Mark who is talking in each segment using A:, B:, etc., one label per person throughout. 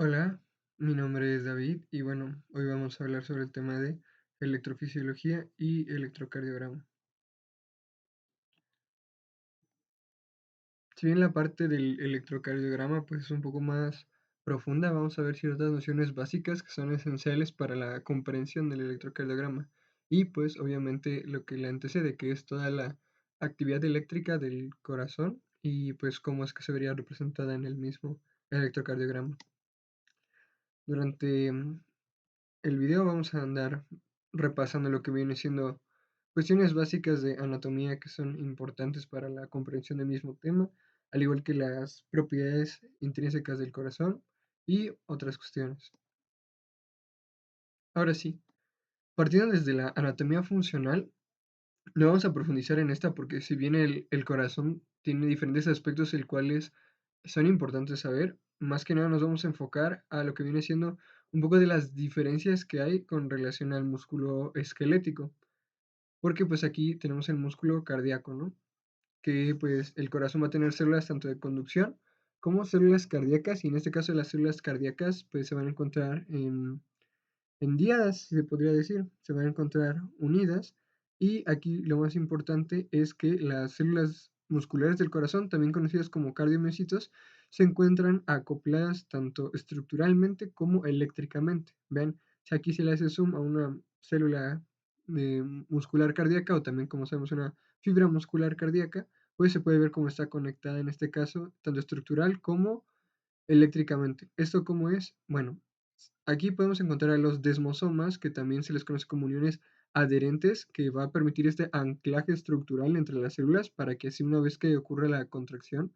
A: Hola, mi nombre es David y bueno, hoy vamos a hablar sobre el tema de electrofisiología y electrocardiograma. Si bien la parte del electrocardiograma pues es un poco más profunda, vamos a ver ciertas nociones básicas que son esenciales para la comprensión del electrocardiograma y pues obviamente lo que le antecede, que es toda la actividad eléctrica del corazón y pues cómo es que se vería representada en el mismo electrocardiograma. Durante el video vamos a andar repasando lo que viene siendo cuestiones básicas de anatomía que son importantes para la comprensión del mismo tema, al igual que las propiedades intrínsecas del corazón y otras cuestiones. Ahora sí, partiendo desde la anatomía funcional, no vamos a profundizar en esta porque si bien el corazón tiene diferentes aspectos el cuales son importantes saber, más que nada nos vamos a enfocar a lo que viene siendo un poco de las diferencias que hay con relación al músculo esquelético, porque pues aquí tenemos el músculo cardíaco, ¿no? Que pues el corazón va a tener células tanto de conducción como células cardíacas y en este caso las células cardíacas pues se van a encontrar en díadas, se podría decir, se van a encontrar unidas y aquí lo más importante es que las células musculares del corazón, también conocidas como cardiomiocitos, se encuentran acopladas tanto estructuralmente como eléctricamente. Vean, si aquí se le hace zoom a una célula muscular cardíaca o también como sabemos una fibra muscular cardíaca, pues se puede ver cómo está conectada en este caso, tanto estructural como eléctricamente. ¿Esto cómo es? Bueno, aquí podemos encontrar a los desmosomas, que también se les conoce como uniones adherentes, que va a permitir este anclaje estructural entre las células para que así una vez que ocurre la contracción,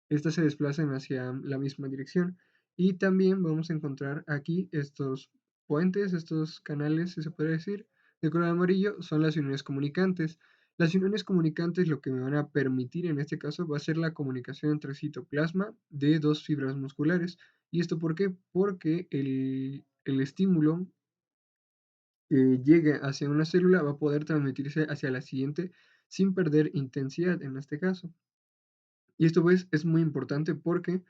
A: éstas se desplacen hacia la misma dirección. Y también vamos a encontrar aquí estos puentes, estos canales, si se puede decir, de color amarillo, son las uniones comunicantes. Las uniones comunicantes lo que me van a permitir en este caso va a ser la comunicación entre citoplasma de dos fibras musculares. ¿Y esto por qué? Porque el estímulo que llegue hacia una célula va a poder transmitirse hacia la siguiente sin perder intensidad en este caso. Y esto pues es muy importante porque,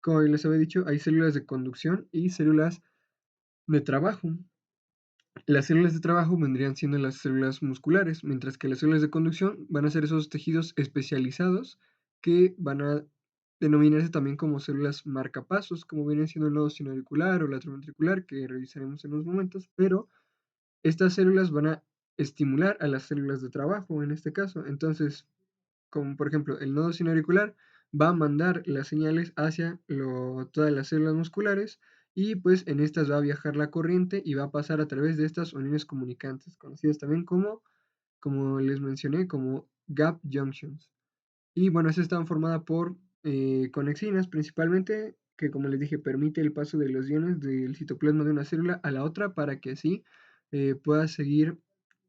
A: como les había dicho, hay células de conducción y células de trabajo. Las células de trabajo vendrían siendo las células musculares, mientras que las células de conducción van a ser esos tejidos especializados que van a denominarse también como células marcapasos, como vienen siendo el nodo sinoauricular o la atrioventricular, que revisaremos en unos momentos, pero estas células van a estimular a las células de trabajo en este caso. Entonces, como por ejemplo el nodo sinoauricular va a mandar las señales hacia todas las células musculares y pues en estas va a viajar la corriente y va a pasar a través de estas uniones comunicantes, conocidas también como les mencioné, como gap junctions. Y bueno, estas están formadas por conexinas principalmente, que como les dije, permite el paso de los iones del citoplasma de una célula a la otra para que así pueda seguir,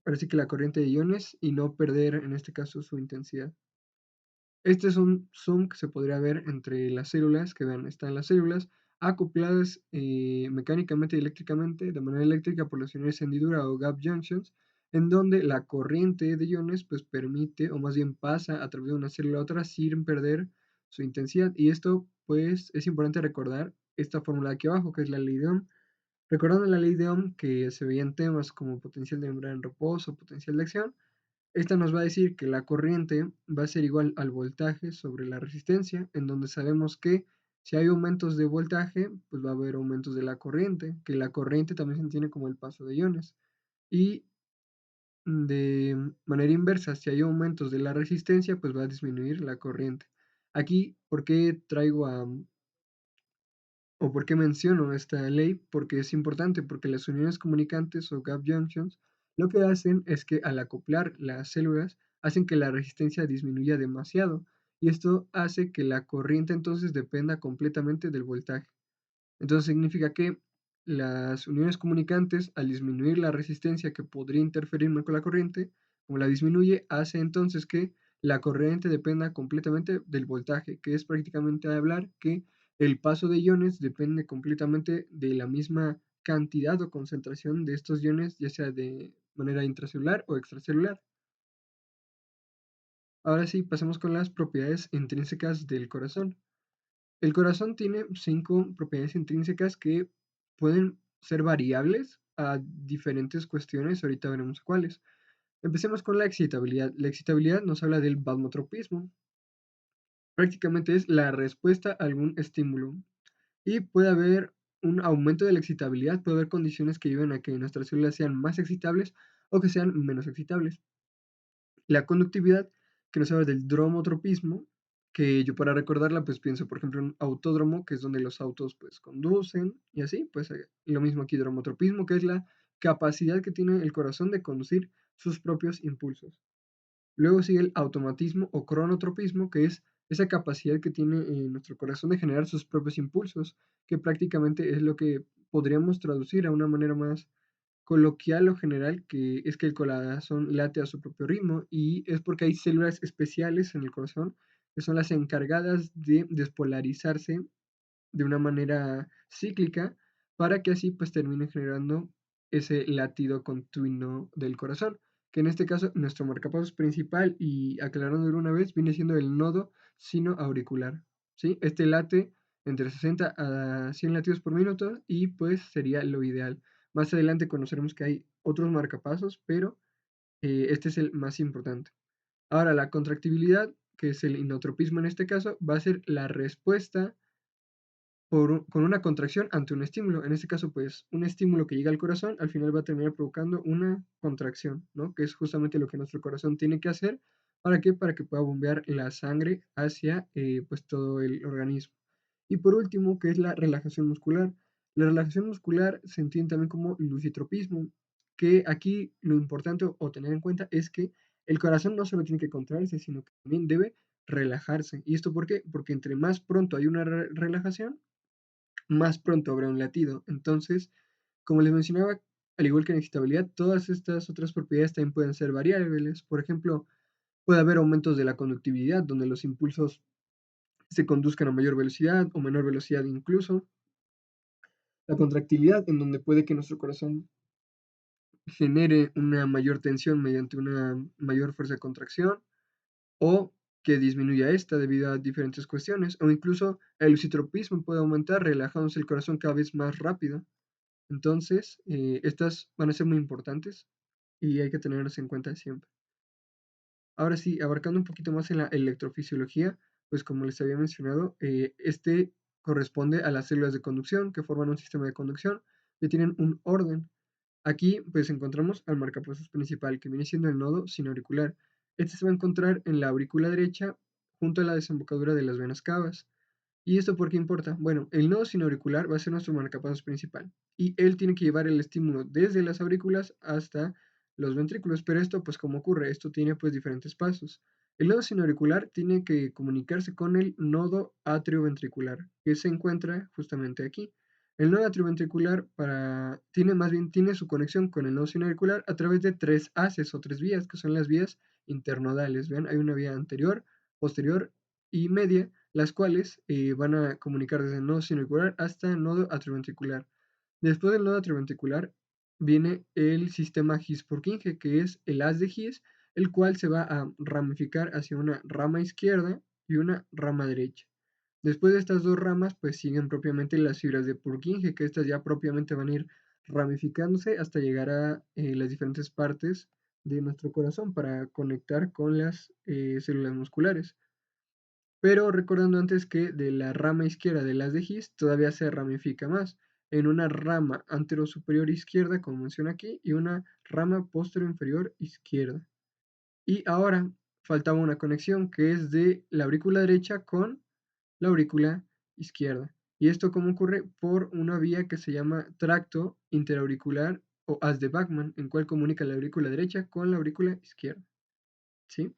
A: ahora sí que la corriente de iones y no perder en este caso su intensidad. Este es un zoom que se podría ver entre las células, que vean, están las células acopladas mecánicamente y eléctricamente, de manera eléctrica por las uniones hendidura o gap junctions, en donde la corriente de iones pues permite, o más bien pasa a través de una célula a otra sin perder su intensidad. Y esto pues es importante recordar esta fórmula de aquí abajo, que es la ley de Ohm. Recordando la ley de Ohm que se veía en temas como potencial de membrana en reposo, potencial de acción, esta nos va a decir que la corriente va a ser igual al voltaje sobre la resistencia, en donde sabemos que si hay aumentos de voltaje, pues va a haber aumentos de la corriente, que la corriente también se entiende como el paso de iones. Y de manera inversa, si hay aumentos de la resistencia, pues va a disminuir la corriente. Aquí, ¿por qué traigo o por qué menciono esta ley? Porque es importante, porque las uniones comunicantes o gap junctions lo que hacen es que al acoplar las células hacen que la resistencia disminuya demasiado y esto hace que la corriente entonces dependa completamente del voltaje. Entonces significa que las uniones comunicantes, al disminuir la resistencia que podría interferir con la corriente, como la disminuye, hace entonces que la corriente dependa completamente del voltaje, que es prácticamente hablar que el paso de iones depende completamente de la misma cantidad o concentración de estos iones, ya sea de manera intracelular o extracelular. Ahora sí, pasemos con las propiedades intrínsecas del corazón. El corazón tiene 5 propiedades intrínsecas que pueden ser variables a diferentes cuestiones, ahorita veremos cuáles. Empecemos con la excitabilidad. La excitabilidad nos habla del vasmotropismo. Prácticamente es la respuesta a algún estímulo. Y puede haber un aumento de la excitabilidad, puede haber condiciones que lleven a que nuestras células sean más excitables o que sean menos excitables. La conductividad, que nos habla del dromotropismo, que yo para recordarla, pues pienso, por ejemplo, en un autódromo, que es donde los autos pues conducen y así, pues lo mismo aquí, dromotropismo, que es la capacidad que tiene el corazón de conducir sus propios impulsos. Luego sigue el automatismo o cronotropismo, que es esa capacidad que tiene nuestro corazón de generar sus propios impulsos, que prácticamente es lo que podríamos traducir a una manera más coloquial o general, que es que el corazón late a su propio ritmo y es porque hay células especiales en el corazón que son las encargadas de despolarizarse de una manera cíclica para que así pues termine generando ese latido continuo del corazón, que en este caso nuestro marcapasos principal y aclarándolo una vez viene siendo el nodo sinoauricular, ¿sí? Este late entre 60 a 100 latidos por minuto y pues sería lo ideal. Más adelante conoceremos que hay otros marcapasos, pero este es el más importante. Ahora, la contractibilidad, que es el inotropismo en este caso, va a ser la respuesta con una contracción ante un estímulo. En este caso, pues un estímulo que llega al corazón al final va a terminar provocando una contracción, ¿no? Que es justamente lo que nuestro corazón tiene que hacer. ¿Para qué? Para que pueda bombear la sangre hacia pues todo el organismo. Y por último, que es la relajación muscular. La relajación muscular se entiende también como lucitropismo, que aquí lo importante o tener en cuenta es que el corazón no solo tiene que contraerse, sino que también debe relajarse. ¿Y esto por qué? Porque entre más pronto hay una relajación, más pronto habrá un latido. Entonces, como les mencionaba, al igual que en excitabilidad, todas estas otras propiedades también pueden ser variables. Por ejemplo, puede haber aumentos de la conductividad, donde los impulsos se conduzcan a mayor velocidad o menor velocidad incluso. La contractilidad, en donde puede que nuestro corazón genere una mayor tensión mediante una mayor fuerza de contracción o que disminuya esta debido a diferentes cuestiones. O incluso el lucitropismo puede aumentar relajándose el corazón cada vez más rápido. Entonces, estas van a ser muy importantes y hay que tenerlas en cuenta siempre. Ahora sí, abarcando un poquito más en la electrofisiología, pues como les había mencionado, este corresponde a las células de conducción que forman un sistema de conducción que tienen un orden. Aquí pues encontramos al marcapasos principal que viene siendo el nodo sinoauricular. Este se va a encontrar en la aurícula derecha junto a la desembocadura de las venas cavas. ¿Y esto por qué importa? Bueno, el nodo sinoauricular va a ser nuestro marcapasos principal y él tiene que llevar el estímulo desde las aurículas hasta los ventrículos, pero esto pues ¿cómo ocurre? Esto tiene pues diferentes pasos. El nodo sinoauricular tiene que comunicarse con el nodo atrioventricular, que se encuentra justamente aquí. El nodo atrioventricular tiene más bien tiene su conexión con el nodo sinoauricular a través de 3 haces o 3 vías, que son las vías internodales. Vean, hay una vía anterior, posterior y media, las cuales van a comunicar desde el nodo sinoauricular hasta el nodo atrioventricular. Después del nodo atrioventricular viene el sistema His-Purkinje, que es el haz de His, el cual se va a ramificar hacia una rama izquierda y una rama derecha. Después de estas dos ramas, pues siguen propiamente las fibras de Purkinje, que estas ya propiamente van a ir ramificándose hasta llegar a las diferentes partes de nuestro corazón para conectar con las células musculares. Pero recordando antes que de la rama izquierda de las de His todavía se ramifica más en una rama anterosuperior izquierda, como menciona aquí, y una rama posterior-inferior izquierda. Y ahora faltaba una conexión que es de la aurícula derecha con la aurícula izquierda. ¿Y esto cómo ocurre? Por una vía que se llama tracto interauricular o haz de Bachmann, en cual comunica la aurícula derecha con la aurícula izquierda. ¿Sí?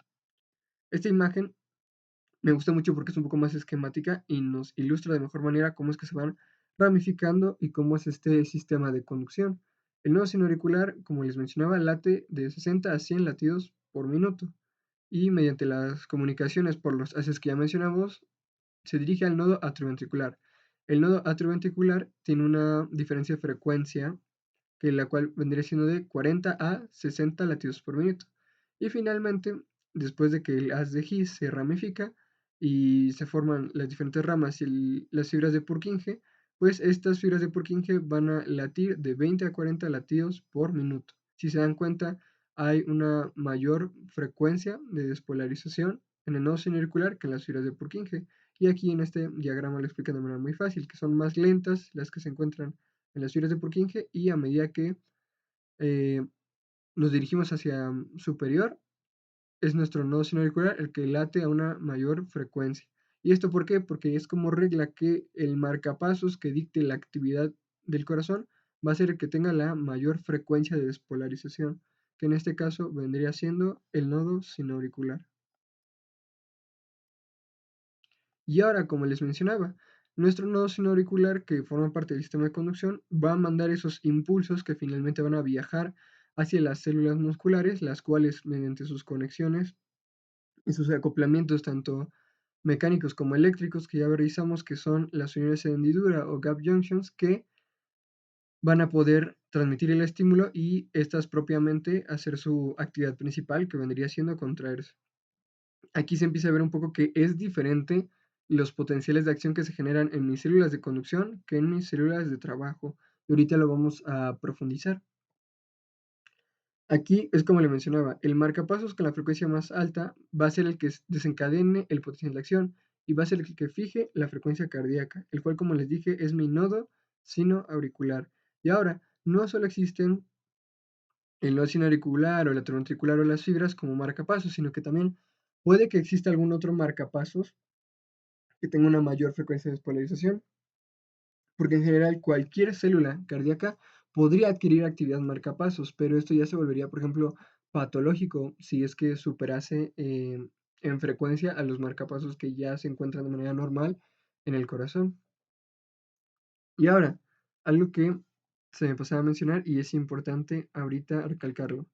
A: Esta imagen me gusta mucho porque es un poco más esquemática y nos ilustra de mejor manera cómo es que se van ramificando y cómo es este sistema de conducción. El nodo sinoauricular, como les mencionaba, late de 60 a 100 latidos por minuto y mediante las comunicaciones por los haces que ya mencionamos, se dirige al nodo atrioventricular. El nodo atrioventricular tiene una diferencia de frecuencia que la cual vendría siendo de 40 a 60 latidos por minuto. Y finalmente, después de que el haz de His se ramifica, y se forman las diferentes ramas y las fibras de Purkinje, pues estas fibras de Purkinje van a latir de 20 a 40 latidos por minuto. Si se dan cuenta, hay una mayor frecuencia de despolarización en el nodo semiauricular que en las fibras de Purkinje. Y aquí en este diagrama lo explican de manera muy fácil, que son más lentas las que se encuentran en las fibras de Purkinje y a medida que eh, nos dirigimos hacia superior, es nuestro nodo sinoauricular el que late a una mayor frecuencia. ¿Y esto por qué? Porque es como regla que el marcapasos que dicte la actividad del corazón va a ser el que tenga la mayor frecuencia de despolarización, que en este caso vendría siendo el nodo sinoauricular. Y ahora, como les mencionaba, nuestro nodo sinoauricular, que forma parte del sistema de conducción, va a mandar esos impulsos que finalmente van a viajar hacia las células musculares, las cuales mediante sus conexiones y sus acoplamientos tanto mecánicos como eléctricos, que ya revisamos que son las uniones de hendidura o gap junctions, que van a poder transmitir el estímulo y estas propiamente hacer su actividad principal, que vendría siendo contraerse. Aquí se empieza a ver un poco que es diferente los potenciales de acción que se generan en mis células de conducción que en mis células de trabajo. Y ahorita lo vamos a profundizar. Aquí es como le mencionaba, el marcapasos con la frecuencia más alta va a ser el que desencadene el potencial de acción y va a ser el que fije la frecuencia cardíaca, el cual, como les dije, es mi nodo sinoauricular. Y ahora, no solo existen el nodo sinoauricular o el atrioventricular o las fibras como marcapasos, sino que también puede que exista algún otro marcapasos que tenga una mayor frecuencia de despolarización, porque en general cualquier célula cardíaca podría adquirir actividad marcapasos, pero esto ya se volvería, por ejemplo, patológico si es que superase en frecuencia a los marcapasos que ya se encuentran de manera normal en el corazón. Y ahora, algo que se me pasaba a mencionar y es importante ahorita recalcarlo.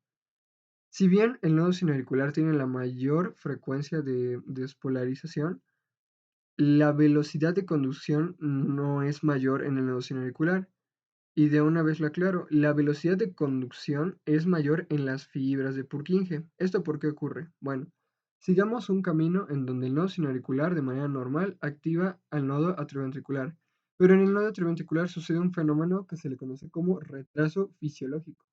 A: Si bien el nodo sinoauricular tiene la mayor frecuencia de despolarización, la velocidad de conducción no es mayor en el nodo sinoauricular. Y de una vez lo aclaro, la velocidad de conducción es mayor en las fibras de Purkinje. ¿Esto por qué ocurre? Bueno, sigamos un camino en donde el nodo sinoauricular de manera normal activa al nodo atrioventricular, pero en el nodo atrioventricular sucede un fenómeno que se le conoce como retraso fisiológico.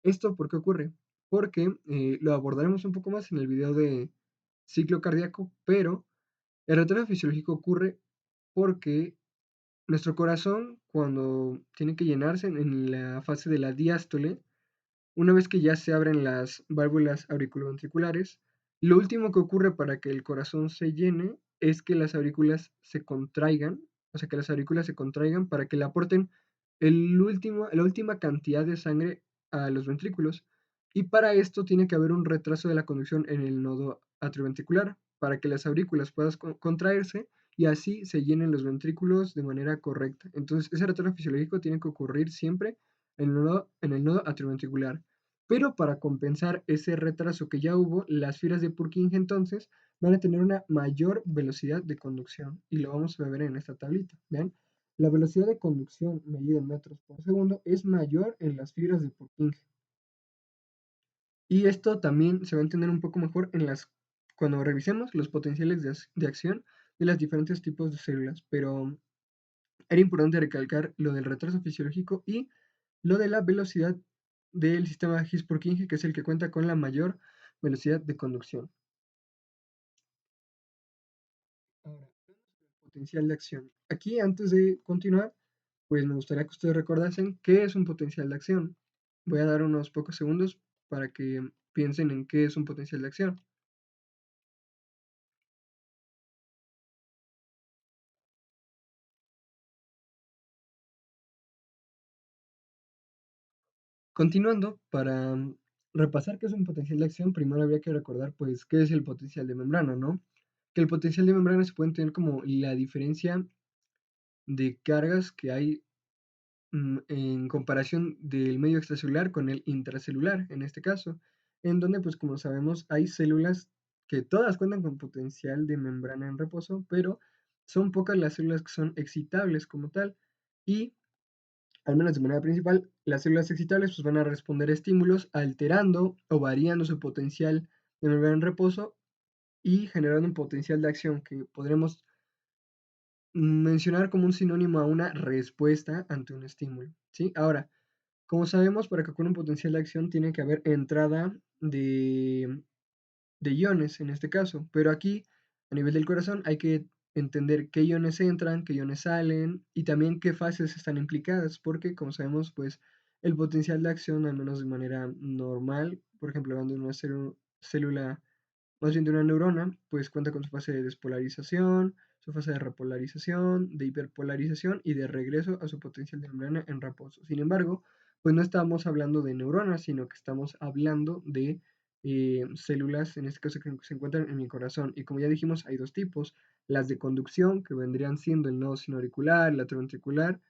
A: ¿Esto por qué ocurre? Porque lo abordaremos un poco más en el video de ciclo cardíaco, pero el retraso fisiológico ocurre porque nuestro corazón, cuando tiene que llenarse en la fase de la diástole, una vez que ya se abren las válvulas auriculoventriculares, lo último que ocurre para que el corazón se llene es que las aurículas se contraigan, o sea, que las aurículas se contraigan para que le aporten la última cantidad de sangre a los ventrículos. Y para esto tiene que haber un retraso de la conducción en el nodo atrioventricular, para que las aurículas puedan contraerse y así se llenen los ventrículos de manera correcta. Entonces, ese retorno fisiológico tiene que ocurrir siempre en el nodo atrioventricular. Pero para compensar ese retraso que ya hubo, las fibras de Purkinje entonces van a tener una mayor velocidad de conducción. Y lo vamos a ver en esta tablita. ¿Vean? La velocidad de conducción medida en metros por segundo es mayor en las fibras de Purkinje. Y esto también se va a entender un poco mejor cuando revisemos los potenciales de acción de los diferentes tipos de células. Pero era importante recalcar lo del retraso fisiológico y lo de la velocidad del sistema His-Purkinje, que es el que cuenta con la mayor velocidad de conducción. Ahora, potencial de acción. Aquí, antes de continuar, pues me gustaría que ustedes recordasen qué es un potencial de acción. Voy a dar unos pocos segundos para que piensen en qué es un potencial de acción. Continuando, para repasar qué es un potencial de acción, primero habría que recordar, pues, qué es el potencial de membrana, ¿no? Que el potencial de membrana se puede entender como la diferencia de cargas que hay en comparación del medio extracelular con el intracelular, en este caso, en donde, pues, como sabemos, hay células que todas cuentan con potencial de membrana en reposo, pero son pocas las células que son excitables como tal, y al menos de manera principal, las células excitables pues, van a responder a estímulos alterando o variando su potencial de membrana en reposo y generando un potencial de acción que podremos mencionar como un sinónimo a una respuesta ante un estímulo, ¿sí? Ahora, como sabemos, para que ocurra un potencial de acción tiene que haber entrada de iones en este caso, pero aquí a nivel del corazón hay que entender qué iones entran, qué iones salen y también qué fases están implicadas, porque como sabemos, pues el potencial de acción, al menos de manera normal, por ejemplo, hablando de una célula más bien de una neurona, pues cuenta con su fase de despolarización, su fase de repolarización, de hiperpolarización y de regreso a su potencial de membrana en reposo. Sin embargo, pues no estamos hablando de neuronas, sino que estamos hablando de células, en este caso que se encuentran en mi corazón. Y como ya dijimos, hay dos tipos, las de conducción, que vendrían siendo el nodo sinoauricular, el atrioventricular,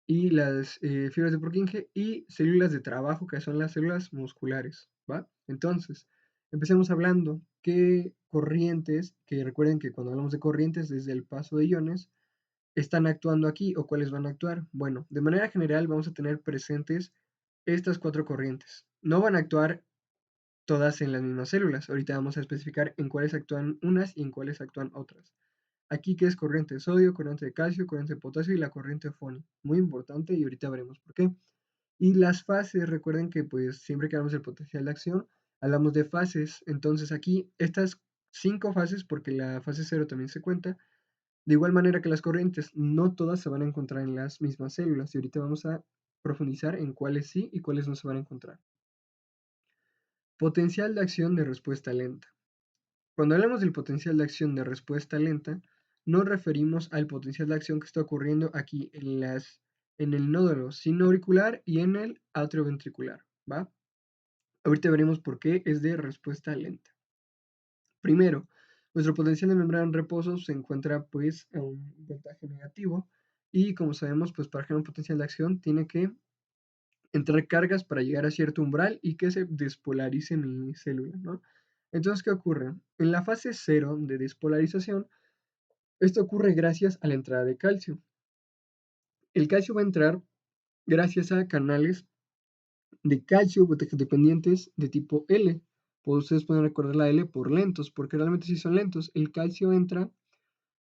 A: y las fibras de Purkinje y células de trabajo, que son las células musculares, ¿va? Entonces, empecemos hablando qué corrientes, que recuerden que cuando hablamos de corrientes, desde el paso de iones, están actuando aquí o cuáles van a actuar. Bueno, de manera general vamos a tener presentes estas cuatro corrientes. No van a actuar todas en las mismas células. Ahorita vamos a especificar en cuáles actúan unas y en cuáles actúan otras. Aquí que es corriente de sodio, corriente de calcio, corriente de potasio y la corriente de Foni. Muy importante y ahorita veremos por qué. Y las fases, recuerden que pues siempre que hablamos del potencial de acción, hablamos de fases. Entonces aquí estas 5 fases, porque la fase cero también se cuenta, de igual manera que las corrientes, no todas se van a encontrar en las mismas células. Y ahorita vamos a profundizar en cuáles sí y cuáles no se van a encontrar. Potencial de acción de respuesta lenta. Cuando hablamos del potencial de acción de respuesta lenta, nos referimos al potencial de acción que está ocurriendo aquí en el nódulo sinoauricular y en el atrioventricular, ¿va? Ahorita veremos por qué es de respuesta lenta. Primero, nuestro potencial de membrana en reposo se encuentra pues a un voltaje negativo y como sabemos pues para generar un potencial de acción tiene que entrar cargas para llegar a cierto umbral y que se despolarice mi célula, ¿no? Entonces, ¿qué ocurre? En la fase cero de despolarización, esto ocurre gracias a la entrada de calcio. El calcio va a entrar gracias a canales de calcio dependientes de tipo L. Pues ustedes pueden recordar la L por lentos, porque realmente sí son lentos. El calcio entra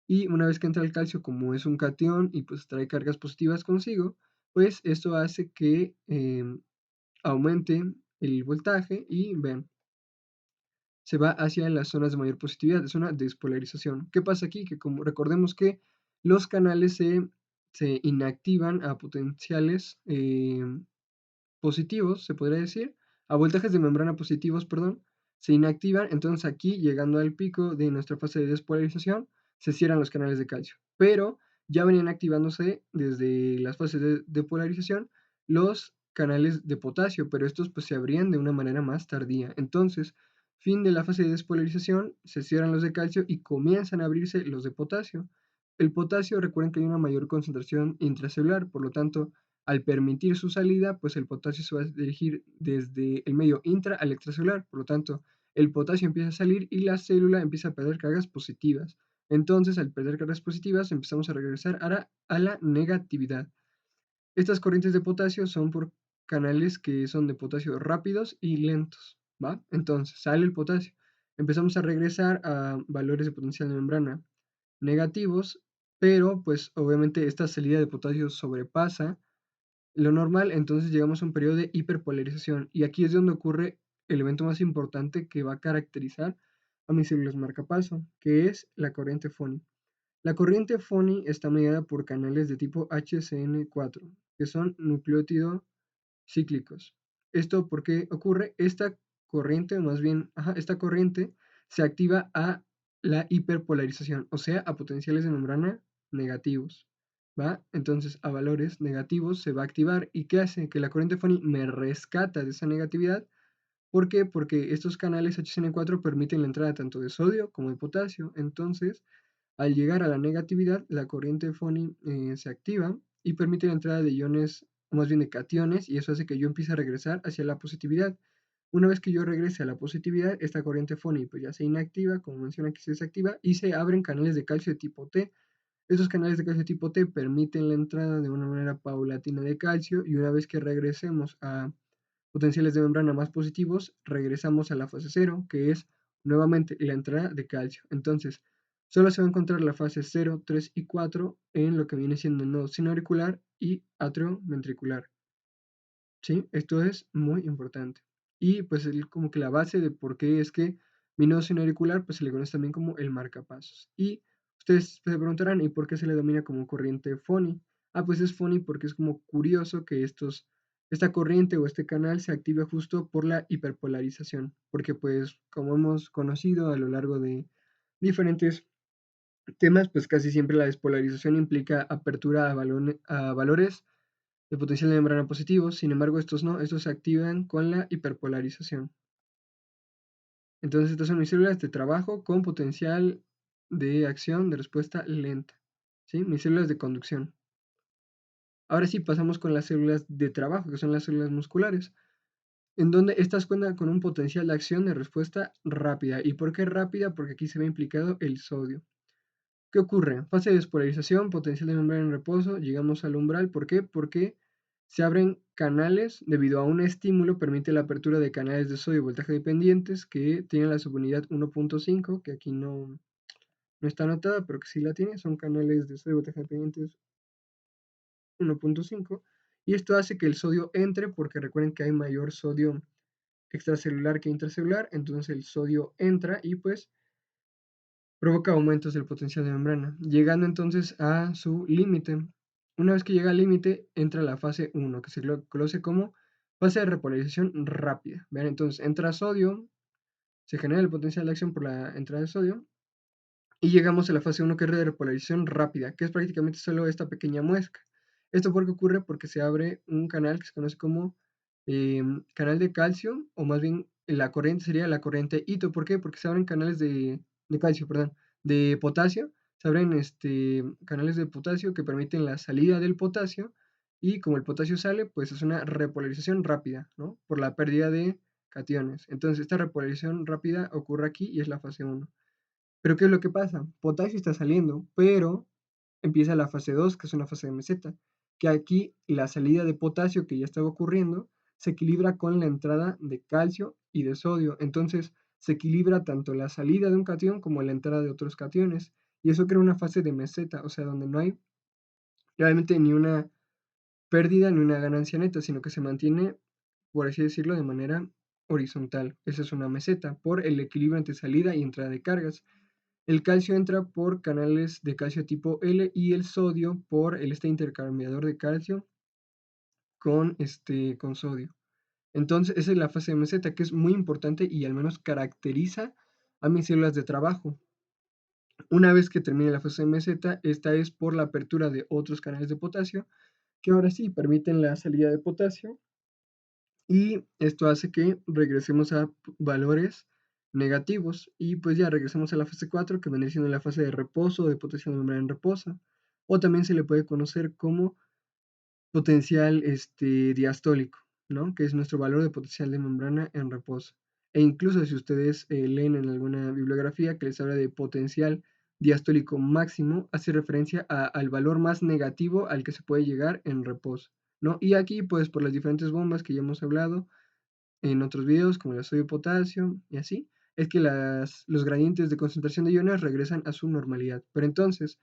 A: y una vez que entra el calcio, como es un catión y pues trae cargas positivas consigo, pues esto hace que aumente el voltaje y vean, se va hacia las zonas de mayor positividad, es una despolarización. ¿Qué pasa aquí? Que como recordemos que los canales se inactivan a potenciales positivos, se podría decir, a voltajes de membrana positivos, perdón, se inactivan, entonces aquí, llegando al pico de nuestra fase de despolarización, se cierran los canales de calcio. Pero ya venían activándose desde las fases de polarización los canales de potasio, pero estos pues se abrían de una manera más tardía. Entonces, fin de la fase de despolarización, se cierran los de calcio y comienzan a abrirse los de potasio. El potasio, recuerden que hay una mayor concentración intracelular, por lo tanto, al permitir su salida, pues el potasio se va a dirigir desde el medio intra al extracelular. Por lo tanto, el potasio empieza a salir y la célula empieza a perder cargas positivas. Entonces, al perder cargas positivas, empezamos a regresar a la negatividad. Estas corrientes de potasio son por canales que son de potasio rápidos y lentos, ¿va? Entonces, sale el potasio. Empezamos a regresar a valores de potencial de membrana negativos, pero pues obviamente esta salida de potasio sobrepasa lo normal, entonces llegamos a un periodo de hiperpolarización y aquí es donde ocurre el evento más importante que va a caracterizar a mis células marcapaso, que es la corriente Foni. La corriente Foni está mediada por canales de tipo HCN4, que son nucleótido cíclicos. ¿Esto por qué ocurre? Esta corriente, o más bien, esta corriente se activa a la hiperpolarización, o sea, a potenciales de membrana negativos, ¿va? Entonces, a valores negativos se va a activar. ¿Y qué hace? Que la corriente Foni me rescata de esa negatividad. ¿Por qué? Porque estos canales HCN4 permiten la entrada tanto de sodio como de potasio. Entonces, al llegar a la negatividad, la corriente Foni se activa y permite la entrada de iones, o más bien de cationes, y eso hace que yo empiece a regresar hacia la positividad. Una vez que yo regrese a la positividad, esta corriente Foni pues ya se inactiva, como menciona aquí se desactiva, y se abren canales de calcio de tipo T. Estos canales de calcio tipo T permiten la entrada de una manera paulatina de calcio, y una vez que regresemos a potenciales de membrana más positivos, regresamos a la fase cero, que es nuevamente la entrada de calcio. Entonces, solo se va a encontrar la fase 0, 3 y 4 en lo que viene siendo el nodo sinoauricular y atrioventricular. ¿Sí? Esto es muy importante. Y pues como que la base de por qué es que mi nodo sinoauricular pues se le conoce también como el marcapasos. Y ustedes se preguntarán, ¿y por qué se le denomina como corriente Fonny? Ah, pues es Fonny porque es como curioso que esta corriente o este canal se active justo por la hiperpolarización, porque pues como hemos conocido a lo largo de diferentes temas, pues casi siempre la despolarización implica apertura a valores de potencial de membrana positivos, sin embargo estos no, estos se activan con la hiperpolarización. Entonces estas son mis células de trabajo con potencial de acción de respuesta lenta, ¿sí? Mis células de conducción. Ahora sí pasamos con las células de trabajo, que son las células musculares, en donde estas cuentan con un potencial de acción de respuesta rápida. ¿Y por qué rápida? Porque aquí se ve implicado el sodio. ¿Qué ocurre? Fase de despolarización, potencial de membrana en reposo, llegamos al umbral. ¿Por qué? Porque se abren canales debido a un estímulo, permite la apertura de canales de sodio voltaje dependientes que tienen la subunidad 1.5, que aquí no está anotada, pero que sí la tiene, son canales de sodio voltaje dependientes 1.5, y esto hace que el sodio entre, porque recuerden que hay mayor sodio extracelular que intracelular, entonces el sodio entra y pues provoca aumentos del potencial de membrana, llegando entonces a su límite. Una vez que llega al límite, entra la fase 1, que se conoce como fase de repolarización rápida. ¿Ven? Entonces entra sodio, se genera el potencial de acción por la entrada de sodio, y llegamos a la fase 1, que es de repolarización rápida, que es prácticamente solo esta pequeña muesca. ¿Esto por qué ocurre? Porque se abre un canal que se conoce como canal de calcio, o más bien la corriente sería la corriente Ito. ¿Por qué? Porque se abren canales de calcio, perdón, de potasio, se abren canales de potasio que permiten la salida del potasio, y como el potasio sale, pues es una repolarización rápida, ¿no? Por la pérdida de cationes. Entonces esta repolarización rápida ocurre aquí y es la fase 1. Pero ¿qué es lo que pasa? Potasio está saliendo, pero empieza la fase 2, que es una fase de meseta, que aquí la salida de potasio que ya estaba ocurriendo se equilibra con la entrada de calcio y de sodio. Entonces se equilibra tanto la salida de un catión como la entrada de otros cationes. Y eso crea una fase de meseta, o sea, donde no hay realmente ni una pérdida ni una ganancia neta, sino que se mantiene, por así decirlo, de manera horizontal. Esa es una meseta, por el equilibrio entre salida y entrada de cargas. El calcio entra por canales de calcio tipo L y el sodio por este intercambiador de calcio con sodio. Entonces, esa es la fase de meseta, que es muy importante y al menos caracteriza a mis células de trabajo. Una vez que termine la fase de meseta, esta es por la apertura de otros canales de potasio, que ahora sí permiten la salida de potasio, y esto hace que regresemos a valores negativos, y pues ya regresamos a la fase 4, que vendría siendo la fase de reposo, de potencial de membrana en reposo, o también se le puede conocer como potencial diastólico, ¿no? Que es nuestro valor de potencial de membrana en reposo. E incluso si ustedes leen en alguna bibliografía que les habla de potencial diastólico máximo, hace referencia al valor más negativo al que se puede llegar en reposo, ¿no? Y aquí, pues por las diferentes bombas que ya hemos hablado en otros videos, como el sodio y potasio y así, es que los gradientes de concentración de iones regresan a su normalidad. Pero entonces,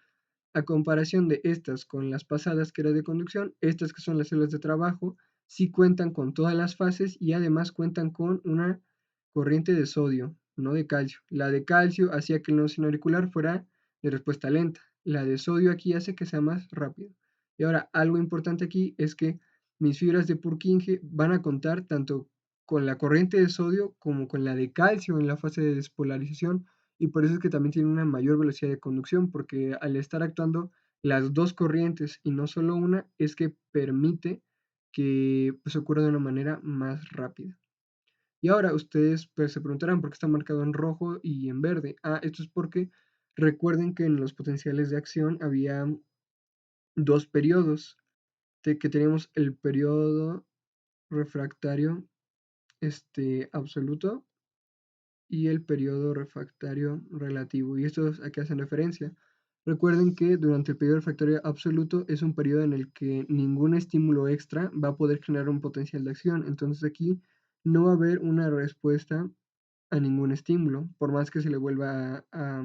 A: a comparación de estas con las pasadas, que era de conducción, estas que son las células de trabajo, sí cuentan con todas las fases y además cuentan con una corriente de sodio, no de calcio. La de calcio hacía que el nodo auricular fuera de respuesta lenta. La de sodio aquí hace que sea más rápido. Y ahora, algo importante aquí es que mis fibras de Purkinje van a contar tanto con la corriente de sodio como con la de calcio en la fase de despolarización, y por eso es que también tiene una mayor velocidad de conducción, porque al estar actuando las dos corrientes y no solo una, es que permite que pues, ocurra de una manera más rápida. Y ahora ustedes pues, se preguntarán por qué está marcado en rojo y en verde. Ah, esto es porque recuerden que en los potenciales de acción había dos periodos, que teníamos el periodo refractario absoluto y el periodo refractario relativo. ¿Y estos a qué hacen referencia? Recuerden que durante el periodo refractario absoluto es un periodo en el que ningún estímulo extra va a poder generar un potencial de acción. Entonces aquí no va a haber una respuesta a ningún estímulo, por más que se le vuelva a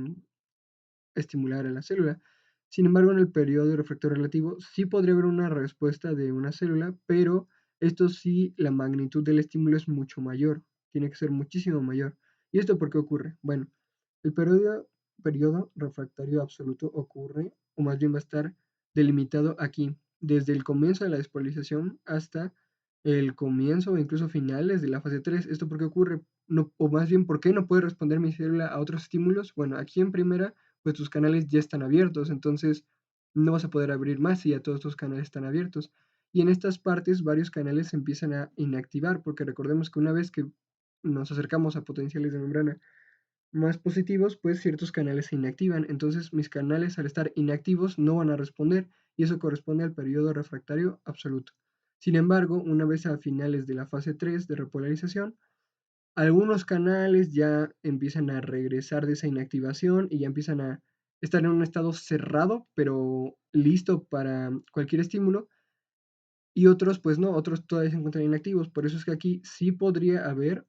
A: estimular a la célula. Sin embargo, en el periodo refractario relativo sí podría haber una respuesta de una célula, pero esto sí, la magnitud del estímulo es mucho mayor, tiene que ser muchísimo mayor. ¿Y esto por qué ocurre? Bueno, el periodo refractario absoluto ocurre, o más bien va a estar delimitado aquí, desde el comienzo de la despolarización hasta el comienzo o incluso finales de la fase 3. ¿Esto por qué ocurre? No, o más bien, ¿por qué no puede responder mi célula a otros estímulos? Bueno, aquí en primera pues tus canales ya están abiertos, entonces no vas a poder abrir más si ya todos tus canales están abiertos. Y en estas partes varios canales se empiezan a inactivar, porque recordemos que una vez que nos acercamos a potenciales de membrana más positivos, pues ciertos canales se inactivan. Entonces mis canales al estar inactivos no van a responder y eso corresponde al periodo refractario absoluto. Sin embargo, una vez a finales de la fase 3 de repolarización, algunos canales ya empiezan a regresar de esa inactivación y ya empiezan a estar en un estado cerrado, pero listo para cualquier estímulo, y otros, pues no, otros todavía se encuentran inactivos. Por eso es que aquí sí podría haber,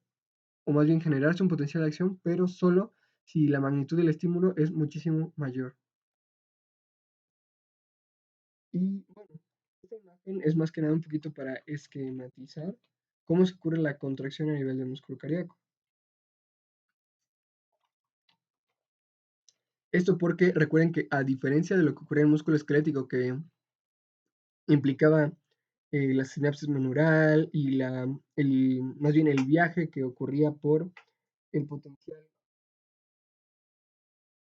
A: o más bien generarse un potencial de acción, pero solo si la magnitud del estímulo es muchísimo mayor. Y bueno, esta imagen es más que nada un poquito para esquematizar cómo se ocurre la contracción a nivel del músculo cardíaco. Esto porque recuerden que a diferencia de lo que ocurre en el músculo esquelético, que implicaba la sinapsis neural y más bien el viaje que ocurría por el potencial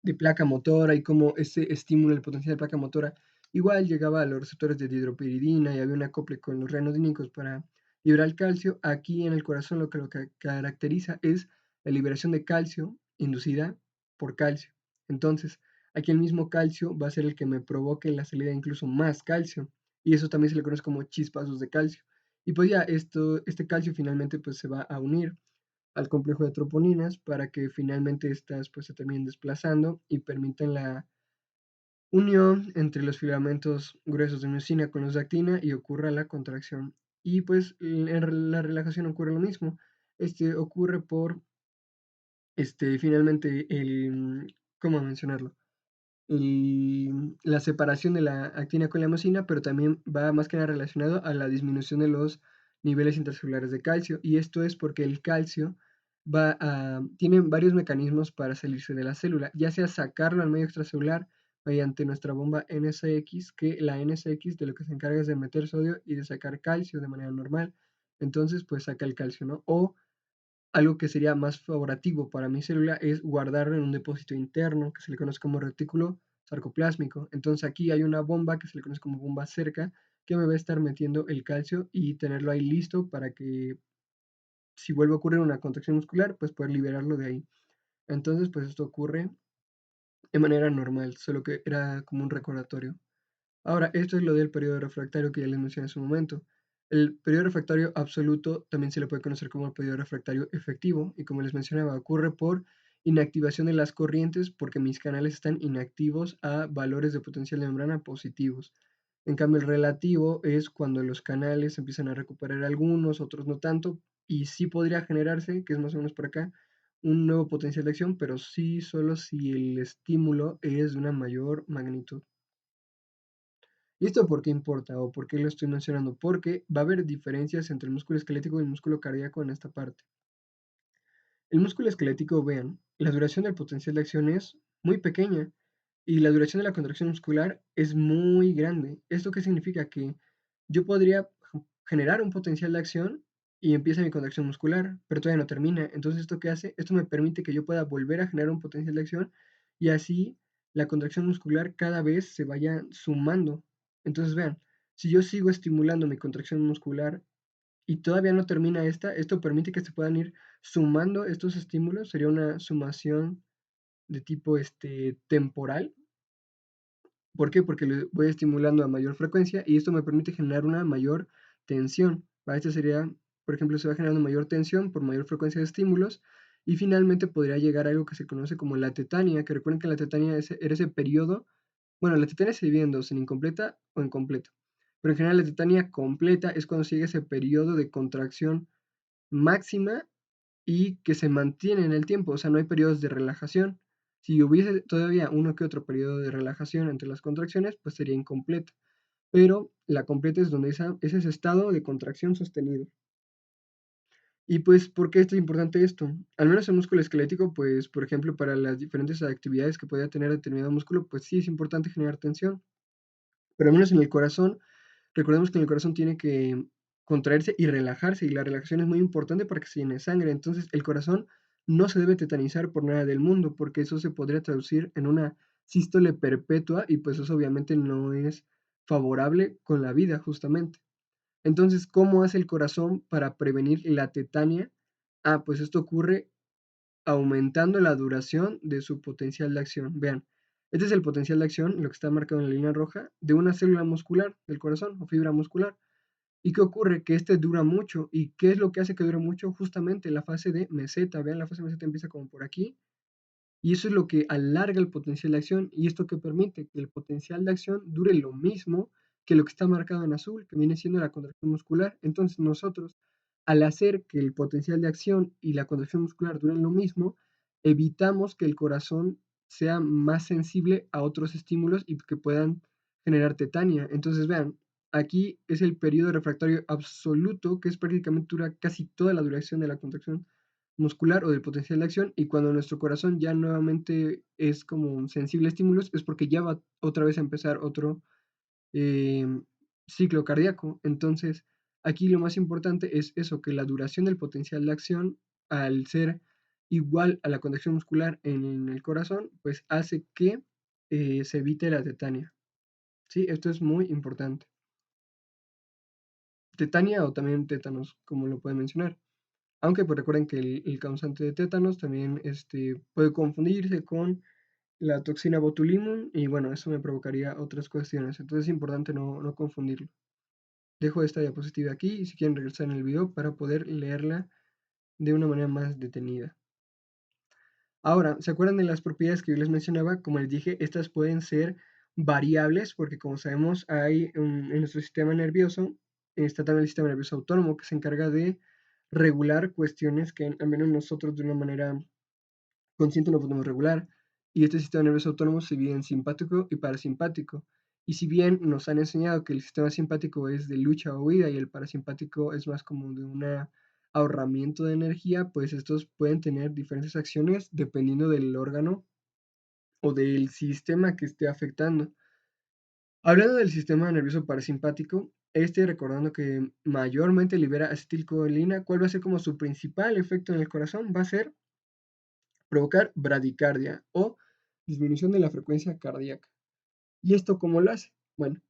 A: de placa motora y cómo ese estímulo, el potencial de placa motora, igual llegaba a los receptores de dihidropiridina y había un acople con los renodínicos para liberar el calcio. Aquí en el corazón lo que caracteriza es la liberación de calcio inducida por calcio. Entonces, aquí el mismo calcio va a ser el que me provoque la salida de incluso más calcio y eso también se le conoce como chispazos de calcio. Y pues ya este calcio finalmente pues se va a unir al complejo de troponinas para que finalmente estas pues se terminen desplazando y permitan la unión entre los filamentos gruesos de miosina con los de actina y ocurra la contracción. Y pues en la relajación ocurre lo mismo. Ocurre por finalmente ¿cómo mencionarlo? La separación de la actina con la miosina, pero también va más que nada relacionado a la disminución de los niveles intracelulares de calcio. Y esto es porque el calcio tiene varios mecanismos para salirse de la célula, ya sea sacarlo al medio extracelular mediante nuestra bomba NSX, que la NSX de lo que se encarga es de meter sodio y de sacar calcio de manera normal. Entonces, pues saca el calcio, ¿no? O algo que sería más favorativo para mi célula es guardarlo en un depósito interno que se le conoce como retículo sarcoplásmico. Entonces aquí hay una bomba que se le conoce como bomba cerca que me va a estar metiendo el calcio y tenerlo ahí listo para que si vuelve a ocurrir una contracción muscular, pues poder liberarlo de ahí. Entonces, pues esto ocurre de manera normal, solo que era como un recordatorio. Ahora, esto es lo del periodo refractario que ya les mencioné hace un momento. El periodo refractario absoluto también se le puede conocer como el periodo refractario efectivo y como les mencionaba, ocurre por inactivación de las corrientes porque mis canales están inactivos a valores de potencial de membrana positivos. En cambio, el relativo es cuando los canales empiezan a recuperar algunos, otros no tanto, y sí podría generarse, que es más o menos por acá, un nuevo potencial de acción, pero sí solo si el estímulo es de una mayor magnitud. ¿Y esto por qué importa o por qué lo estoy mencionando? Porque va a haber diferencias entre el músculo esquelético y el músculo cardíaco en esta parte. El músculo esquelético, vean, la duración del potencial de acción es muy pequeña y la duración de la contracción muscular es muy grande. ¿Esto qué significa? Que yo podría generar un potencial de acción y empieza mi contracción muscular, pero todavía no termina. Entonces, ¿esto qué hace? Esto me permite que yo pueda volver a generar un potencial de acción y así la contracción muscular cada vez se vaya sumando. Entonces, vean, si yo sigo estimulando mi contracción muscular y todavía no termina esto permite que se puedan ir sumando estos estímulos, sería una sumación de tipo temporal. ¿Por qué? Porque le voy estimulando a mayor frecuencia y esto me permite generar una mayor tensión. Este sería, por ejemplo, se va generando mayor tensión por mayor frecuencia de estímulos y finalmente podría llegar a algo que se conoce como la tetania, que recuerden que la tetania era ese periodo, bueno, la tetania se divide en dos, en incompleta o en completa, pero en general la tetania completa es cuando sigue ese periodo de contracción máxima y que se mantiene en el tiempo, o sea, no hay periodos de relajación. Si hubiese todavía uno que otro periodo de relajación entre las contracciones, pues sería incompleta, pero la completa es donde es ese estado de contracción sostenido. Y pues, ¿por qué es importante esto? Al menos el músculo esquelético, pues, por ejemplo, para las diferentes actividades que pueda tener determinado músculo, pues sí es importante generar tensión. Pero al menos en el corazón, recordemos que en el corazón tiene que contraerse y relajarse, y la relajación es muy importante para que se llene de sangre. Entonces, el corazón no se debe tetanizar por nada del mundo, porque eso se podría traducir en una sístole perpetua y pues eso obviamente no es favorable con la vida, justamente. Entonces, ¿cómo hace el corazón para prevenir la tetania? Ah, pues esto ocurre aumentando la duración de su potencial de acción. Vean, este es el potencial de acción, lo que está marcado en la línea roja, de una célula muscular del corazón o fibra muscular. ¿Y qué ocurre? Que este dura mucho. ¿Y qué es lo que hace que dure mucho? Justamente la fase de meseta. Vean, la fase de meseta empieza como por aquí y eso es lo que alarga el potencial de acción y esto que permite que el potencial de acción dure lo mismo que lo que está marcado en azul, que viene siendo la contracción muscular. Entonces nosotros, al hacer que el potencial de acción y la contracción muscular duren lo mismo, evitamos que el corazón sea más sensible a otros estímulos y que puedan generar tetania. Entonces vean, aquí es el periodo refractario absoluto, que es prácticamente dura casi toda la duración de la contracción muscular o del potencial de acción y cuando nuestro corazón ya nuevamente es como sensible a estímulos es porque ya va otra vez a empezar otro eh, ciclo cardíaco. Entonces, aquí lo más importante es eso, que la duración del potencial de acción al ser igual a la contracción muscular en el corazón, pues hace que se evite la tetania. ¿Sí? Esto es muy importante. Tetania o también tétanos, como lo pueden mencionar. Aunque pues recuerden que el causante de tétanos también puede confundirse con la toxina botulinum y bueno, eso me provocaría otras cuestiones. Entonces es importante no confundirlo. Dejo esta diapositiva aquí y si quieren regresar en el video para poder leerla de una manera más detenida. Ahora, ¿se acuerdan de las propiedades que yo les mencionaba? Como les dije, estas pueden ser variables porque como sabemos hay en nuestro sistema nervioso, está también el sistema nervioso autónomo que se encarga de regular cuestiones que al menos nosotros de una manera consciente no podemos regular. Y este sistema nervioso autónomo se divide en simpático y parasimpático. Y si bien nos han enseñado que el sistema simpático es de lucha o huida y el parasimpático es más como de un ahorramiento de energía, pues estos pueden tener diferentes acciones dependiendo del órgano o del sistema que esté afectando. Hablando del sistema nervioso parasimpático, recordando que mayormente libera acetilcolina, ¿cuál va a ser como su principal efecto en el corazón? Va a ser provocar bradicardia o disminución de la frecuencia cardíaca. ¿Y esto cómo lo hace? Bueno,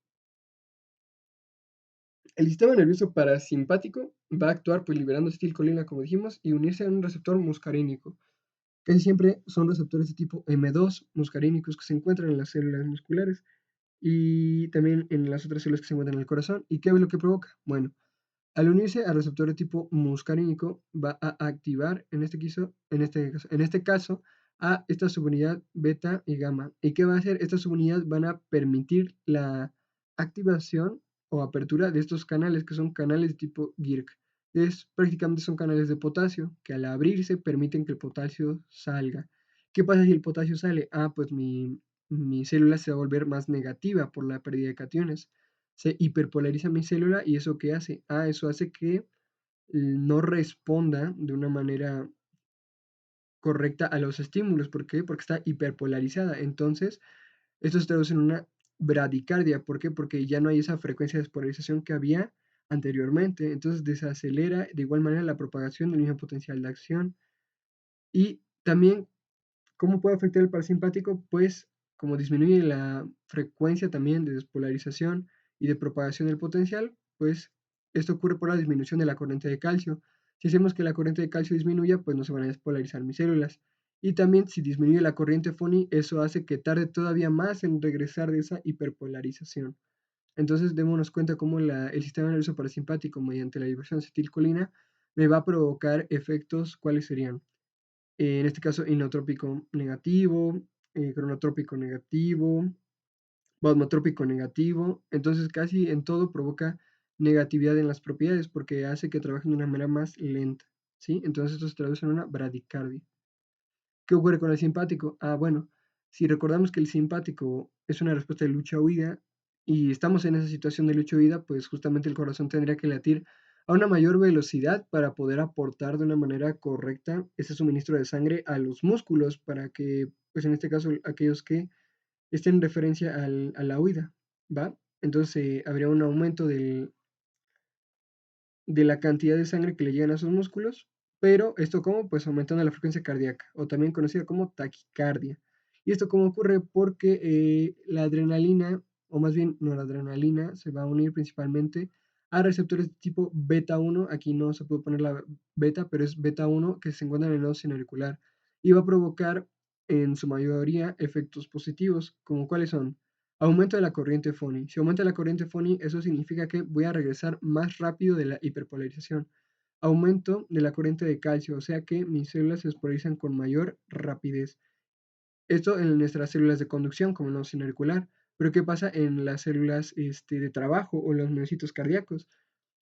A: el sistema nervioso parasimpático va a actuar pues liberando acetilcolina, como dijimos, y unirse a un receptor muscarínico. Casi siempre son receptores de tipo M2 muscarínicos que se encuentran en las células musculares y también en las otras células que se encuentran en el corazón. ¿Y qué es lo que provoca? Bueno, al unirse al receptor de tipo muscarínico, va a activar, en este caso, a esta subunidad beta y gamma. ¿Y qué va a hacer? Estas subunidades van a permitir la activación o apertura de estos canales, que son canales de tipo GIRK. Prácticamente son canales de potasio, que al abrirse permiten que el potasio salga. ¿Qué pasa si el potasio sale? Ah, pues mi célula se va a volver más negativa por la pérdida de cationes se hiperpolariza mi célula y eso qué hace? Ah, eso hace que no responda de una manera correcta a los estímulos. ¿Por qué? Porque está hiperpolarizada. Entonces, esto se traduce en una bradicardia. ¿Por qué? Porque ya no hay esa frecuencia de despolarización que había anteriormente. Entonces, desacelera de igual manera la propagación del mismo potencial de acción. Y también ¿cómo puede afectar el parasimpático? Pues como disminuye la frecuencia también de despolarización y de propagación del potencial, pues esto ocurre por la disminución de la corriente de calcio. Si hacemos que la corriente de calcio disminuya, pues no se van a despolarizar mis células. Y también si disminuye la corriente FONI, eso hace que tarde todavía más en regresar de esa hiperpolarización. Entonces démonos cuenta cómo el sistema nervioso parasimpático, mediante la diversión de acetilcolina, me va a provocar efectos, ¿cuáles serían? En este caso inotrópico negativo, cronotrópico negativo, plasmatrópico negativo. Entonces casi en todo provoca negatividad en las propiedades porque hace que trabajen de una manera más lenta. ¿sí? Entonces esto se traduce en una bradicardia. ¿Qué ocurre con el simpático? Bueno, si recordamos que el simpático es una respuesta de lucha-huida y estamos en esa situación de lucha-huida, pues justamente el corazón tendría que latir a una mayor velocidad para poder aportar de una manera correcta ese suministro de sangre a los músculos para que, pues en este caso, aquellos que estén en referencia a la huida, ¿va? Entonces habría un aumento de la cantidad de sangre que le llegan a sus músculos, pero esto como pues aumentando la frecuencia cardíaca o también conocida como taquicardia. ¿Y esto cómo ocurre? Porque la adrenalina, o más bien noradrenalina, se va a unir principalmente a receptores de tipo beta 1, aquí no se puede poner la beta, pero es beta 1 que se encuentra en el nodo sinauricular y va a provocar en su mayoría efectos positivos, como cuáles son aumento de la corriente Fonny. Si aumenta la corriente Fonny, eso significa que voy a regresar más rápido de la hiperpolarización. Aumento de la corriente de calcio, o sea que mis células se despolarizan con mayor rapidez. Esto en nuestras células de conducción, como el nodo sinauricular. Pero ¿qué pasa en las células de trabajo o los miocitos cardíacos?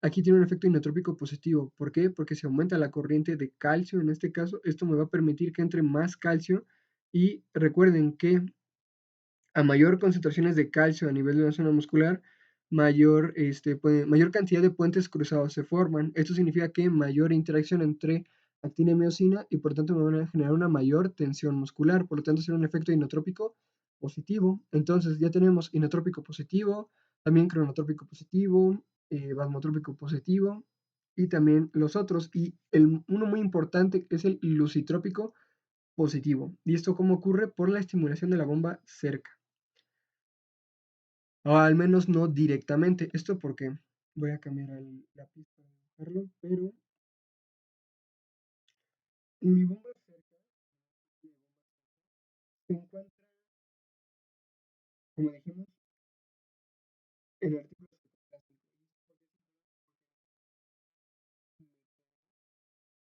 A: Aquí tiene un efecto inotrópico positivo. ¿Por qué? Porque si aumenta la corriente de calcio, en este caso, esto me va a permitir que entre más calcio. Y recuerden que a mayor concentraciones de calcio a nivel de una zona muscular, mayor cantidad de puentes cruzados se forman. Esto significa que mayor interacción entre actina y miocina y por tanto me van a generar una mayor tensión muscular. Por lo tanto, será un efecto inotrópico positivo. Entonces ya tenemos inotrópico positivo, también cronotrópico positivo, vasmotrópico positivo y también los otros. Y uno muy importante es el lucitrópico positivo. ¿Y esto cómo ocurre? Por la estimulación de la bomba cerca. O al menos no directamente. Esto porque voy a cambiar el lápiz para dibujarlo, pero mi bomba cerca se encuentra, como dijimos, en el artículo citoplástico.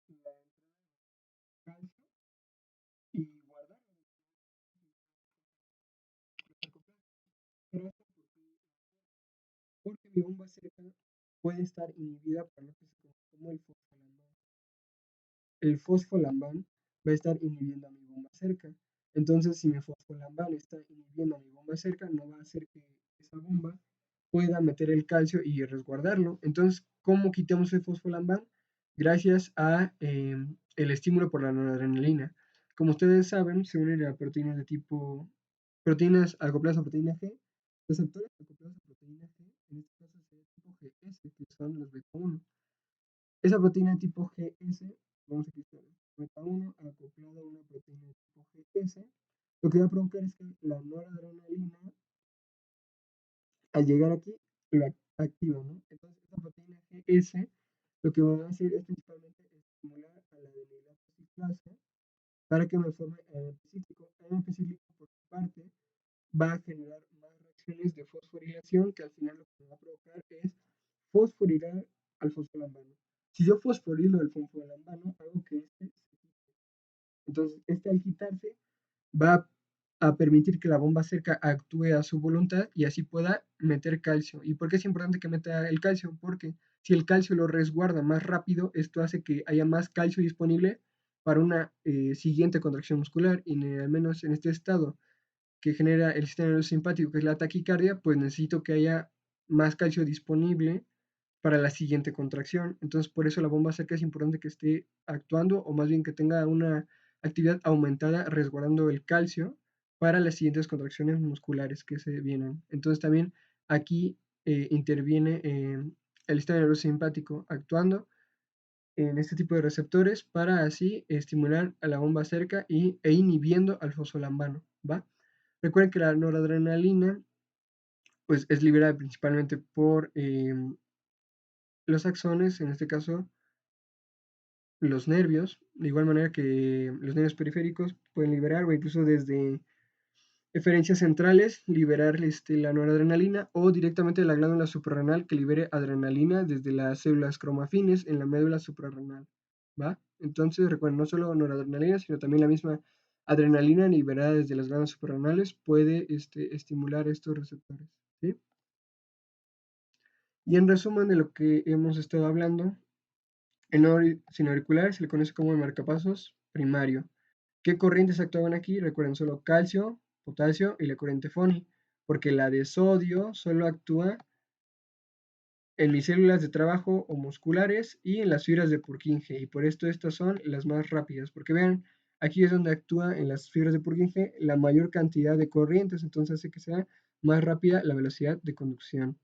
A: La entrada de calcio y guardarlo pero esto porque mi bomba cerca puede estar inhibida por lo que se conoce como el fosfolambán va a estar inhibiendo a mi bomba cerca. Entonces, si mi fosfolambán está inhibiendo a mi bomba cerca, no va a hacer que esa bomba pueda meter el calcio y resguardarlo. Entonces, ¿cómo quitamos el fosfolambán? Gracias a el estímulo por la noradrenalina. Como ustedes saben, se unen a proteínas de tipo proteínas acopladas a proteína G, receptores acoplados a proteína G, en este caso sería tipo GS, que son los beta 1. Esa proteína tipo GS, vamos a quitar beta 1 acoplada a una proteína tipo GS, lo que va a provocar es que la noradrenalina, al llegar aquí, lo activa, ¿no? Entonces, esa proteína GS lo que va a hacer es principalmente estimular a la adenilato para que me forme AMP cíclico. AMP cíclico, por su parte, va a generar más reacciones de fosforilación que al final lo que va a provocar es fosforilar al fosfolambano. Si yo fosforilo el fosfolambano, hago que este se quite. Entonces, este al quitarse va a permitir que la bomba cerca actúe a su voluntad y así pueda meter calcio. ¿Y por qué es importante que meta el calcio? Porque si el calcio lo resguarda más rápido, esto hace que haya más calcio disponible para una siguiente contracción muscular y al menos en este estado que genera el sistema nervioso simpático, que es la taquicardia, pues necesito que haya más calcio disponible para la siguiente contracción. Entonces, por eso la bomba cerca es importante que esté actuando, o más bien que tenga una actividad aumentada resguardando el calcio para las siguientes contracciones musculares que se vienen. Entonces, también aquí interviene el sistema nervioso simpático actuando en este tipo de receptores para así estimular a la bomba cerca e inhibiendo al fosfolambano, ¿va? Recuerden que la noradrenalina pues, es liberada principalmente por los axones, en este caso los nervios, de igual manera que los nervios periféricos pueden liberar o incluso desde eferencias centrales liberar la noradrenalina o directamente de la glándula suprarrenal que libere adrenalina desde las células cromafines en la médula suprarrenal, ¿va? Entonces recuerden, no solo noradrenalina, sino también la misma adrenalina liberada desde las glándulas suprarrenales puede estimular estos receptores, ¿sí? Y en resumen de lo que hemos estado hablando, El nodo sin auricular se le conoce como el marcapasos primario. ¿Qué corrientes actuaban aquí? Recuerden solo calcio, potasio y la corriente Foni, porque la de sodio solo actúa en mis células de trabajo o musculares y en las fibras de Purkinje, y por esto estas son las más rápidas, porque vean, aquí es donde actúa en las fibras de Purkinje la mayor cantidad de corrientes, entonces hace que sea más rápida la velocidad de conducción.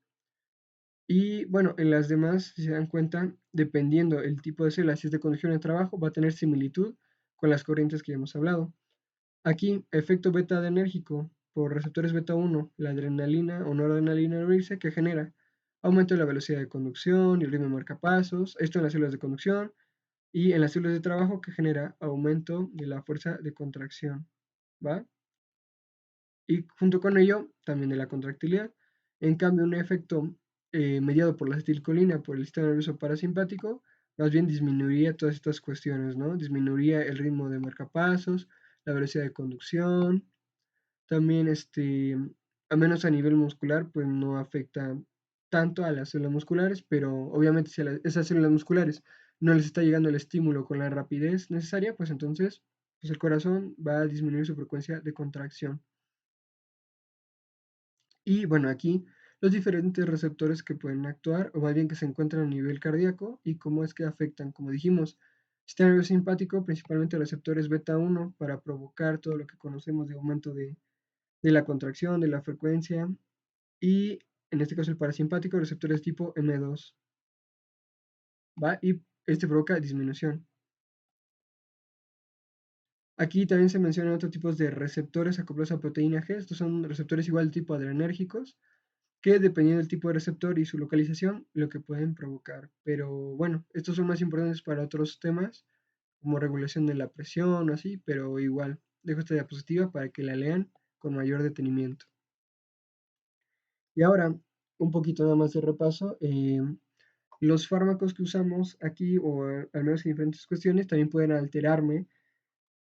A: Y bueno, en las demás, si se dan cuenta, dependiendo el tipo de célula, si es de conducción de trabajo, va a tener similitud con las corrientes que ya hemos hablado. Aquí, efecto beta adrenérgico por receptores beta 1, la adrenalina o noradrenalina release que genera aumento de la velocidad de conducción y el ritmo de marcapasos, esto en las células de conducción, y en las células de trabajo que genera aumento de la fuerza de contracción, ¿va? Y junto con ello, también de la contractilidad. En cambio, un efecto mediado por la acetilcolina, por el sistema nervioso parasimpático, más bien disminuiría todas estas cuestiones, ¿no? Disminuiría el ritmo de marcapasos, la velocidad de conducción, también, al menos a nivel muscular, pues no afecta tanto a las células musculares, pero obviamente si a esas células musculares no les está llegando el estímulo con la rapidez necesaria, pues entonces pues el corazón va a disminuir su frecuencia de contracción. Y bueno, aquí los diferentes receptores que pueden actuar, o más bien que se encuentran a nivel cardíaco, y cómo es que afectan, como dijimos, sistema nervioso simpático, principalmente receptores beta 1, para provocar todo lo que conocemos de aumento de la contracción, de la frecuencia, y en este caso el parasimpático, receptores tipo M2, ¿va? Y este provoca disminución. Aquí también se mencionan otros tipos de receptores acoplados a proteína G. Estos son receptores igual tipo adrenérgicos, que dependiendo del tipo de receptor y su localización, lo que pueden provocar. Pero bueno, estos son más importantes para otros temas, como regulación de la presión o así, pero igual, dejo esta diapositiva para que la lean con mayor detenimiento. Y ahora, un poquito nada más de repaso. Los fármacos que usamos aquí, o al menos en diferentes cuestiones, también pueden alterarme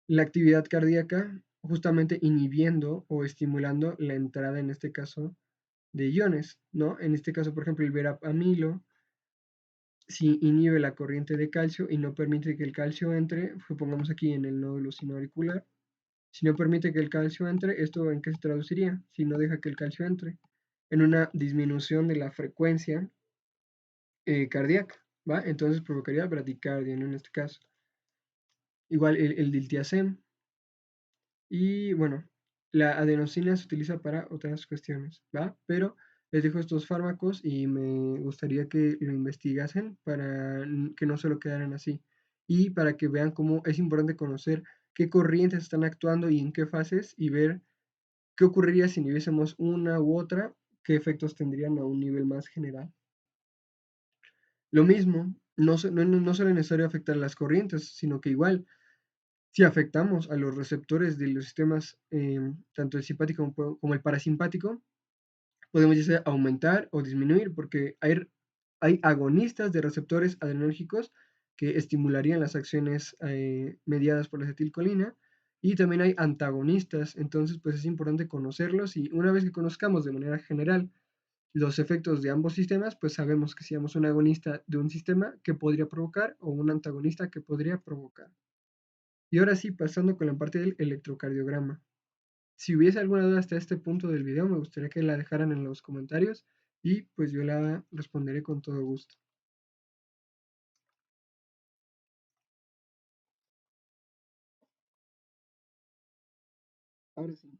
A: la actividad cardíaca, justamente inhibiendo o estimulando la entrada, en este caso, de iones, ¿no? En este caso, por ejemplo, el verapamilo, si inhibe la corriente de calcio y no permite que el calcio entre, supongamos aquí en el nódulo sinoauricular, si no permite que el calcio entre, ¿esto en qué se traduciría? Si no deja que el calcio entre, en una disminución de la frecuencia cardíaca, ¿va? Entonces provocaría bradicardia, ¿no? En este caso. Igual el diltiazem. Y bueno, la adenosina se utiliza para otras cuestiones, ¿va? Pero les dejo estos fármacos y me gustaría que lo investigasen para que no se lo quedaran así. Y para que vean cómo es importante conocer qué corrientes están actuando y en qué fases y ver qué ocurriría si inhibiésemos una u otra, qué efectos tendrían a un nivel más general. Lo mismo, no solo es necesario afectar las corrientes, sino que igual, si afectamos a los receptores de los sistemas, tanto el simpático como el parasimpático, podemos ya sea aumentar o disminuir, porque hay agonistas de receptores adrenérgicos que estimularían las acciones mediadas por la acetilcolina, y también hay antagonistas, entonces pues es importante conocerlos, y una vez que conozcamos de manera general los efectos de ambos sistemas, pues sabemos que si somos un agonista de un sistema que podría provocar o un antagonista que podría provocar. Y ahora sí, pasando con la parte del electrocardiograma. Si hubiese alguna duda hasta este punto del video, me gustaría que la dejaran en los comentarios y pues yo la responderé con todo gusto. Ahora sí.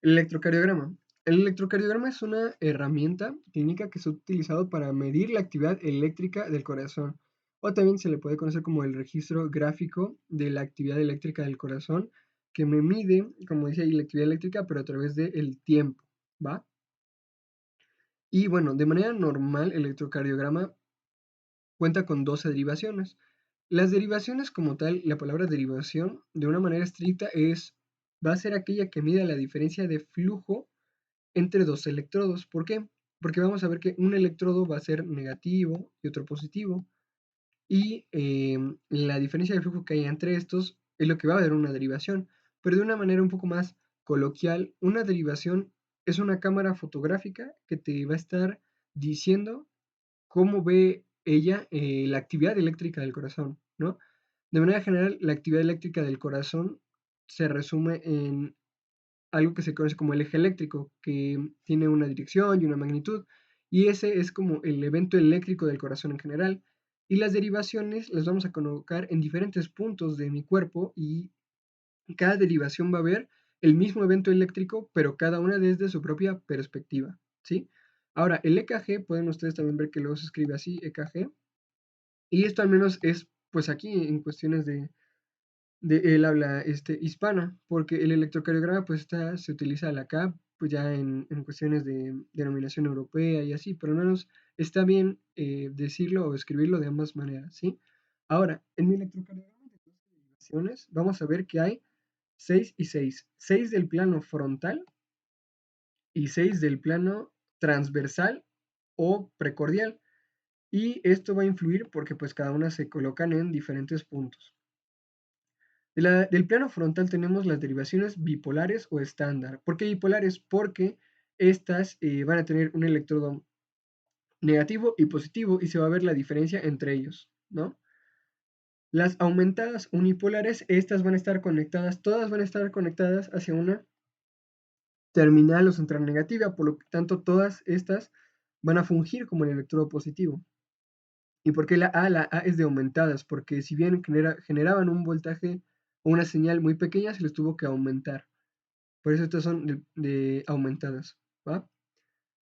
A: El electrocardiograma. El electrocardiograma es una herramienta clínica que se ha utilizado para medir la actividad eléctrica del corazón, o también se le puede conocer como el registro gráfico de la actividad eléctrica del corazón, que me mide, como dice ahí, la actividad eléctrica, pero a través del tiempo, ¿va? Y bueno, de manera normal, el electrocardiograma cuenta con 12 derivaciones. Las derivaciones como tal, la palabra derivación, de una manera estricta, va a ser aquella que mide la diferencia de flujo entre dos electrodos. ¿Por qué? Porque vamos a ver que un electrodo va a ser negativo y otro positivo. Y la diferencia de flujo que hay entre estos es lo que va a dar una derivación. Pero de una manera un poco más coloquial, una derivación es una cámara fotográfica que te va a estar diciendo cómo ve ella la actividad eléctrica del corazón, ¿no? De manera general, la actividad eléctrica del corazón se resume en algo que se conoce como el eje eléctrico, que tiene una dirección y una magnitud, y ese es como el evento eléctrico del corazón en general. Y las derivaciones las vamos a colocar en diferentes puntos de mi cuerpo y cada derivación va a ver el mismo evento eléctrico, pero cada una desde su propia perspectiva, ¿sí? Ahora, el EKG, pueden ustedes también ver que luego se escribe así, EKG, y esto al menos es, pues aquí en cuestiones de él habla hispana, porque el electrocardiograma pues se utiliza al acá, pues ya en cuestiones de denominación europea y así, pero al menos está bien decirlo o escribirlo de ambas maneras, ¿sí? Ahora, en mi electrocardiograma de 12 derivaciones, vamos a ver que hay 6 y 6, 6 del plano frontal y 6 del plano transversal o precordial, y esto va a influir porque pues cada una se colocan en diferentes puntos. Del plano frontal tenemos las derivaciones bipolares o estándar. ¿Por qué bipolares? Porque estas van a tener un electrodo negativo y positivo y se va a ver la diferencia entre ellos, ¿no? Las aumentadas unipolares, estas van a estar conectadas, todas van a estar conectadas hacia una terminal o central negativa, por lo tanto todas estas van a fungir como el electrodo positivo. ¿Y por qué la A? La A es de aumentadas, porque si bien generaban un voltaje o una señal muy pequeña, se les tuvo que aumentar. Por eso estas son de aumentadas, ¿va?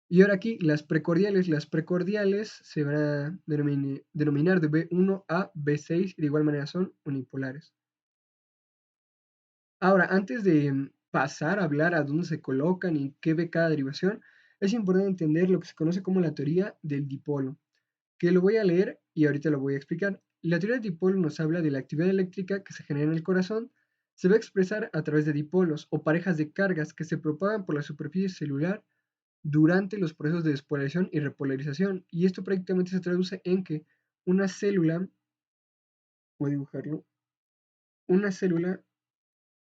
A: Y ahora aquí las precordiales se van a denominar de B1 a B6 y de igual manera son unipolares. Ahora, antes de pasar a hablar a dónde se colocan y qué ve cada derivación, es importante entender lo que se conoce como la teoría del dipolo, que lo voy a leer y ahorita lo voy a explicar. La teoría del dipolo nos habla de la actividad eléctrica que se genera en el corazón, se va a expresar a través de dipolos o parejas de cargas que se propagan por la superficie celular durante los procesos de despolarización y repolarización. Y esto prácticamente se traduce en que una célula, voy a dibujarlo, una célula,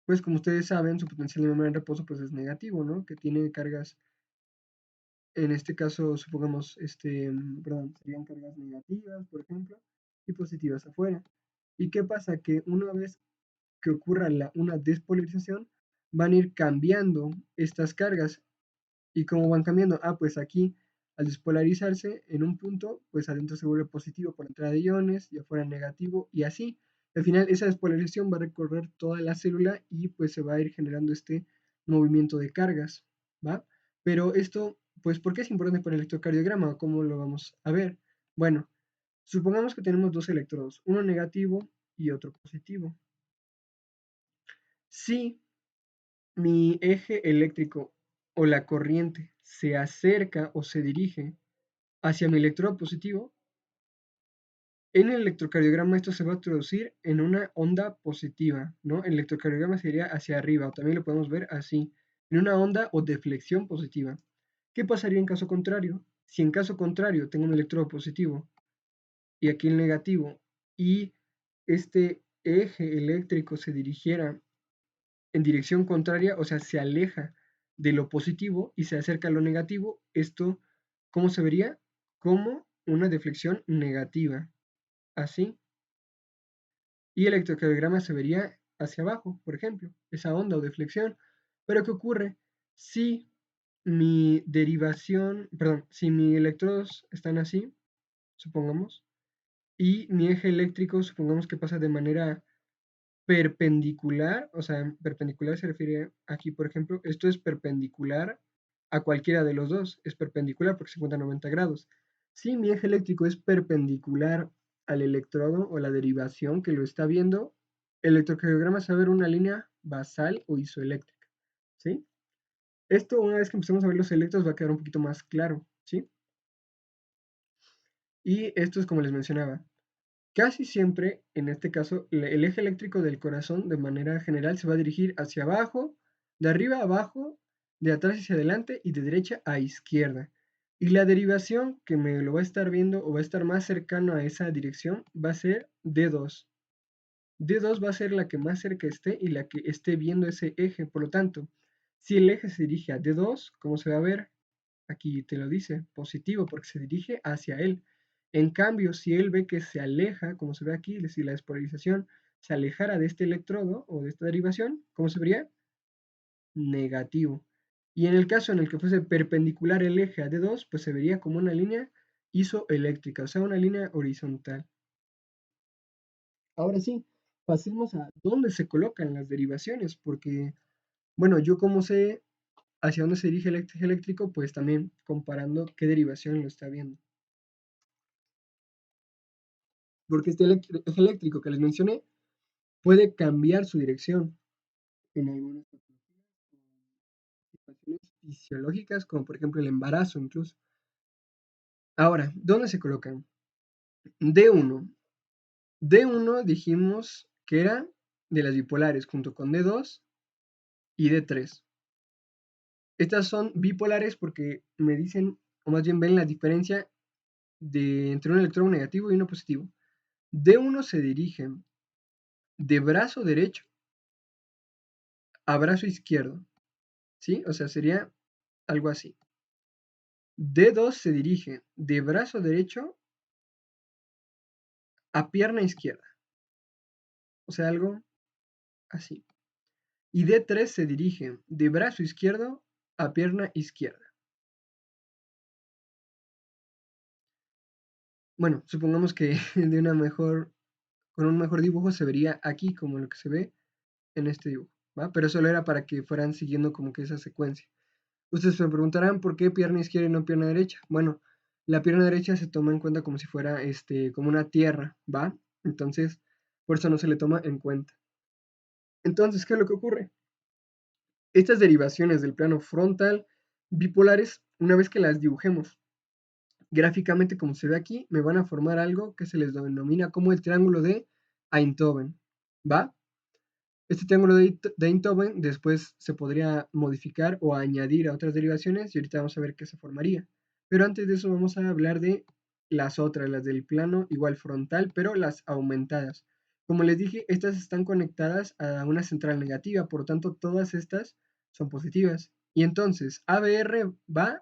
A: pues como ustedes saben, su potencial de memoria en reposo pues es negativo, ¿no? Que tiene cargas, en este caso, supongamos, perdón, serían cargas negativas, por ejemplo, y positivas afuera. ¿Y qué pasa? Que una vez que ocurra una despolarización, van a ir cambiando estas cargas. ¿Y cómo van cambiando? Ah, pues aquí, al despolarizarse en un punto, pues adentro se vuelve positivo por la entrada de iones y afuera negativo y así. Al final, esa despolarización va a recorrer toda la célula y pues se va a ir generando este movimiento de cargas, ¿va? Pero esto, pues, ¿por qué es importante para el electrocardiograma? ¿Cómo lo vamos a ver? Bueno, supongamos que tenemos dos electrodos, uno negativo y otro positivo. Si mi eje eléctrico o la corriente se acerca o se dirige hacia mi electrodo positivo, en el electrocardiograma esto se va a traducir en una onda positiva, ¿no? El electrocardiograma sería hacia arriba, o también lo podemos ver así, en una onda o deflexión positiva. ¿Qué pasaría en caso contrario? Si en caso contrario tengo un electrodo positivo y aquí el negativo, y este eje eléctrico se dirigiera en dirección contraria, o sea, se aleja de lo positivo y se acerca a lo negativo, esto, ¿cómo se vería? Como una deflexión negativa, así. Y el electrocardiograma se vería hacia abajo, por ejemplo, esa onda o deflexión. Pero ¿qué ocurre? Si mi derivación, perdón, si mis electrodos están así, supongamos, y mi eje eléctrico, supongamos que pasa de manera perpendicular, o sea, perpendicular se refiere aquí, por ejemplo, esto es perpendicular a cualquiera de los dos, es perpendicular porque se encuentra a 90 grados. Si mi eje eléctrico es perpendicular al electrodo o la derivación que lo está viendo, el electrocardiograma se va a ver una línea basal o isoeléctrica, ¿sí? Esto, una vez que empecemos a ver los electrodos, va a quedar un poquito más claro, ¿sí? Y esto es como les mencionaba, casi siempre, en este caso, el eje eléctrico del corazón de manera general se va a dirigir hacia abajo, de arriba a abajo, de atrás hacia adelante y de derecha a izquierda. Y la derivación que me lo va a estar viendo o va a estar más cercano a esa dirección va a ser D2. D2 va a ser la que más cerca esté y la que esté viendo ese eje. Por lo tanto, si el eje se dirige a D2, ¿cómo se va a ver? Aquí te lo dice, positivo, porque se dirige hacia él. En cambio, si él ve que se aleja, como se ve aquí, si la despolarización se alejara de este electrodo o de esta derivación, ¿cómo se vería? Negativo. Y en el caso en el que fuese perpendicular el eje a D2, pues se vería como una línea isoeléctrica, o sea, una línea horizontal. Ahora sí, pasemos a dónde se colocan las derivaciones, porque, bueno, yo como sé hacia dónde se dirige el eje eléctrico, pues también comparando qué derivación lo está viendo. Porque este eje eléctrico que les mencioné puede cambiar su dirección en algunas situaciones fisiológicas, como por ejemplo el embarazo incluso. Ahora, ¿dónde se colocan? D1. D1 dijimos que era de las bipolares junto con D2 y D3. Estas son bipolares porque me dicen, o más bien ven la diferencia entre un electrón negativo y uno positivo. D1 se dirige de brazo derecho a brazo izquierdo, ¿sí? O sea, sería algo así. D2 se dirige de brazo derecho a pierna izquierda, o sea, algo así. Y D3 se dirige de brazo izquierdo a pierna izquierda. Bueno, supongamos que con un mejor dibujo se vería aquí como lo que se ve en este dibujo, ¿va? Pero solo era para que fueran siguiendo como que esa secuencia. Ustedes me preguntarán por qué pierna izquierda y no pierna derecha. Bueno, la pierna derecha se toma en cuenta como si fuera como una tierra, ¿va? Entonces, por eso no se le toma en cuenta. Entonces, ¿qué es lo que ocurre? Estas derivaciones del plano frontal bipolares, una vez que las dibujemos gráficamente como se ve aquí, me van a formar algo que se les denomina como el triángulo de Einthoven, ¿va? Este triángulo de Einthoven después se podría modificar o añadir a otras derivaciones y ahorita vamos a ver qué se formaría. Pero antes de eso vamos a hablar de las otras, las del plano igual frontal, pero las aumentadas. Como les dije, estas están conectadas a una central negativa, por lo tanto todas estas son positivas. Y entonces ABR va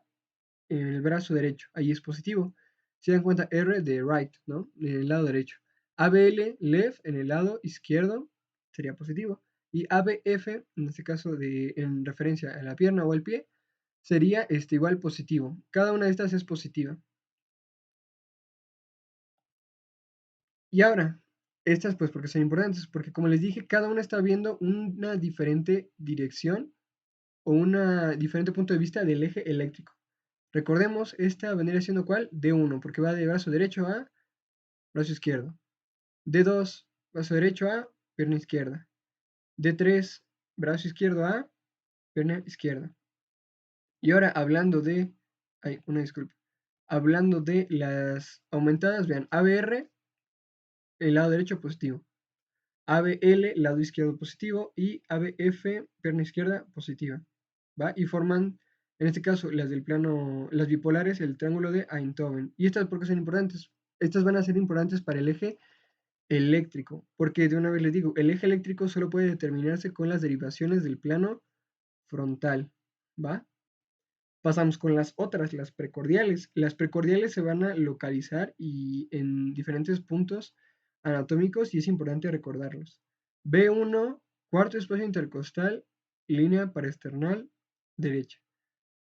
A: en el brazo derecho, ahí es positivo. Se dan cuenta R de right, ¿no? En el lado derecho. ABL, left, en el lado izquierdo, sería positivo. Y ABF, en este caso en referencia a la pierna o al pie, sería igual positivo. Cada una de estas es positiva. Y ahora, estas pues porque son importantes, porque como les dije, cada una está viendo una diferente dirección o un diferente punto de vista del eje eléctrico. Recordemos, esta vendría siendo ¿cuál? D1, porque va de brazo derecho a brazo izquierdo. D2, brazo derecho a pierna izquierda. D3, brazo izquierdo a pierna izquierda. Y ahora hablando de, una disculpa, hablando de las aumentadas, vean, ABR, el lado derecho positivo. ABL, lado izquierdo positivo, y ABF, pierna izquierda positiva, ¿va? Y forman, en este caso, las del plano, las bipolares, el triángulo de Einthoven. ¿Y estas por qué son importantes? Estas van a ser importantes para el eje eléctrico, porque de una vez les digo, el eje eléctrico solo puede determinarse con las derivaciones del plano frontal, ¿va? Pasamos con las otras, las precordiales. Las precordiales se van a localizar y en diferentes puntos anatómicos y es importante recordarlos. B1, cuarto espacio intercostal, línea paraesternal derecha.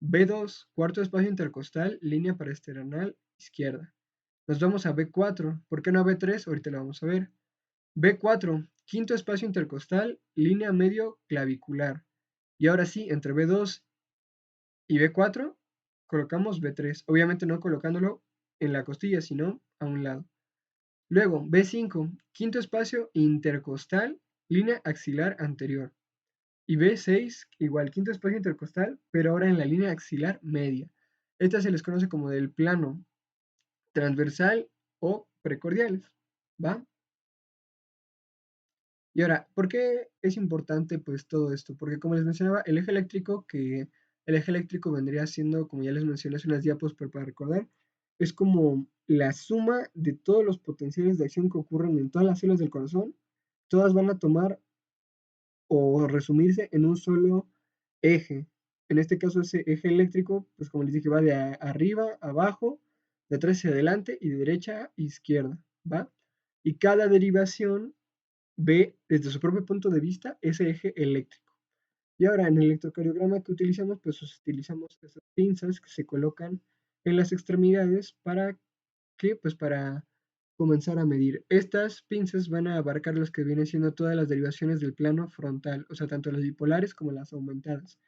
A: B2, cuarto espacio intercostal, línea paraesternal izquierda. Nos vamos a B4. ¿Por qué no a B3? Ahorita lo vamos a ver. B4, quinto espacio intercostal, línea medio clavicular. Y ahora sí, entre B2 y B4 colocamos B3, obviamente no colocándolo en la costilla, sino a un lado. Luego, B5, quinto espacio intercostal, línea axilar anterior. Y B6, igual, quinto espacio intercostal, pero ahora en la línea axilar media. Esta se les conoce como del plano transversal o precordiales, ¿va? Y ahora, ¿por qué es importante pues todo esto? Porque como les mencionaba, el eje eléctrico vendría siendo, como ya les mencioné hace unas diapos, pero para recordar, es como la suma de todos los potenciales de acción que ocurren en todas las células del corazón, todas van a tomar o resumirse en un solo eje. En este caso, ese eje eléctrico, pues como les dije, va de arriba a abajo, de atrás hacia adelante y de derecha a izquierda, ¿va? Y cada derivación ve desde su propio punto de vista ese eje eléctrico. Y ahora en el electrocardiograma que utilizamos, pues utilizamos esas pinzas que se colocan en las extremidades para que, pues para comenzar a medir. Estas pinzas van a abarcar los que vienen siendo todas las derivaciones del plano frontal, o sea, tanto las bipolares como las aumentadas.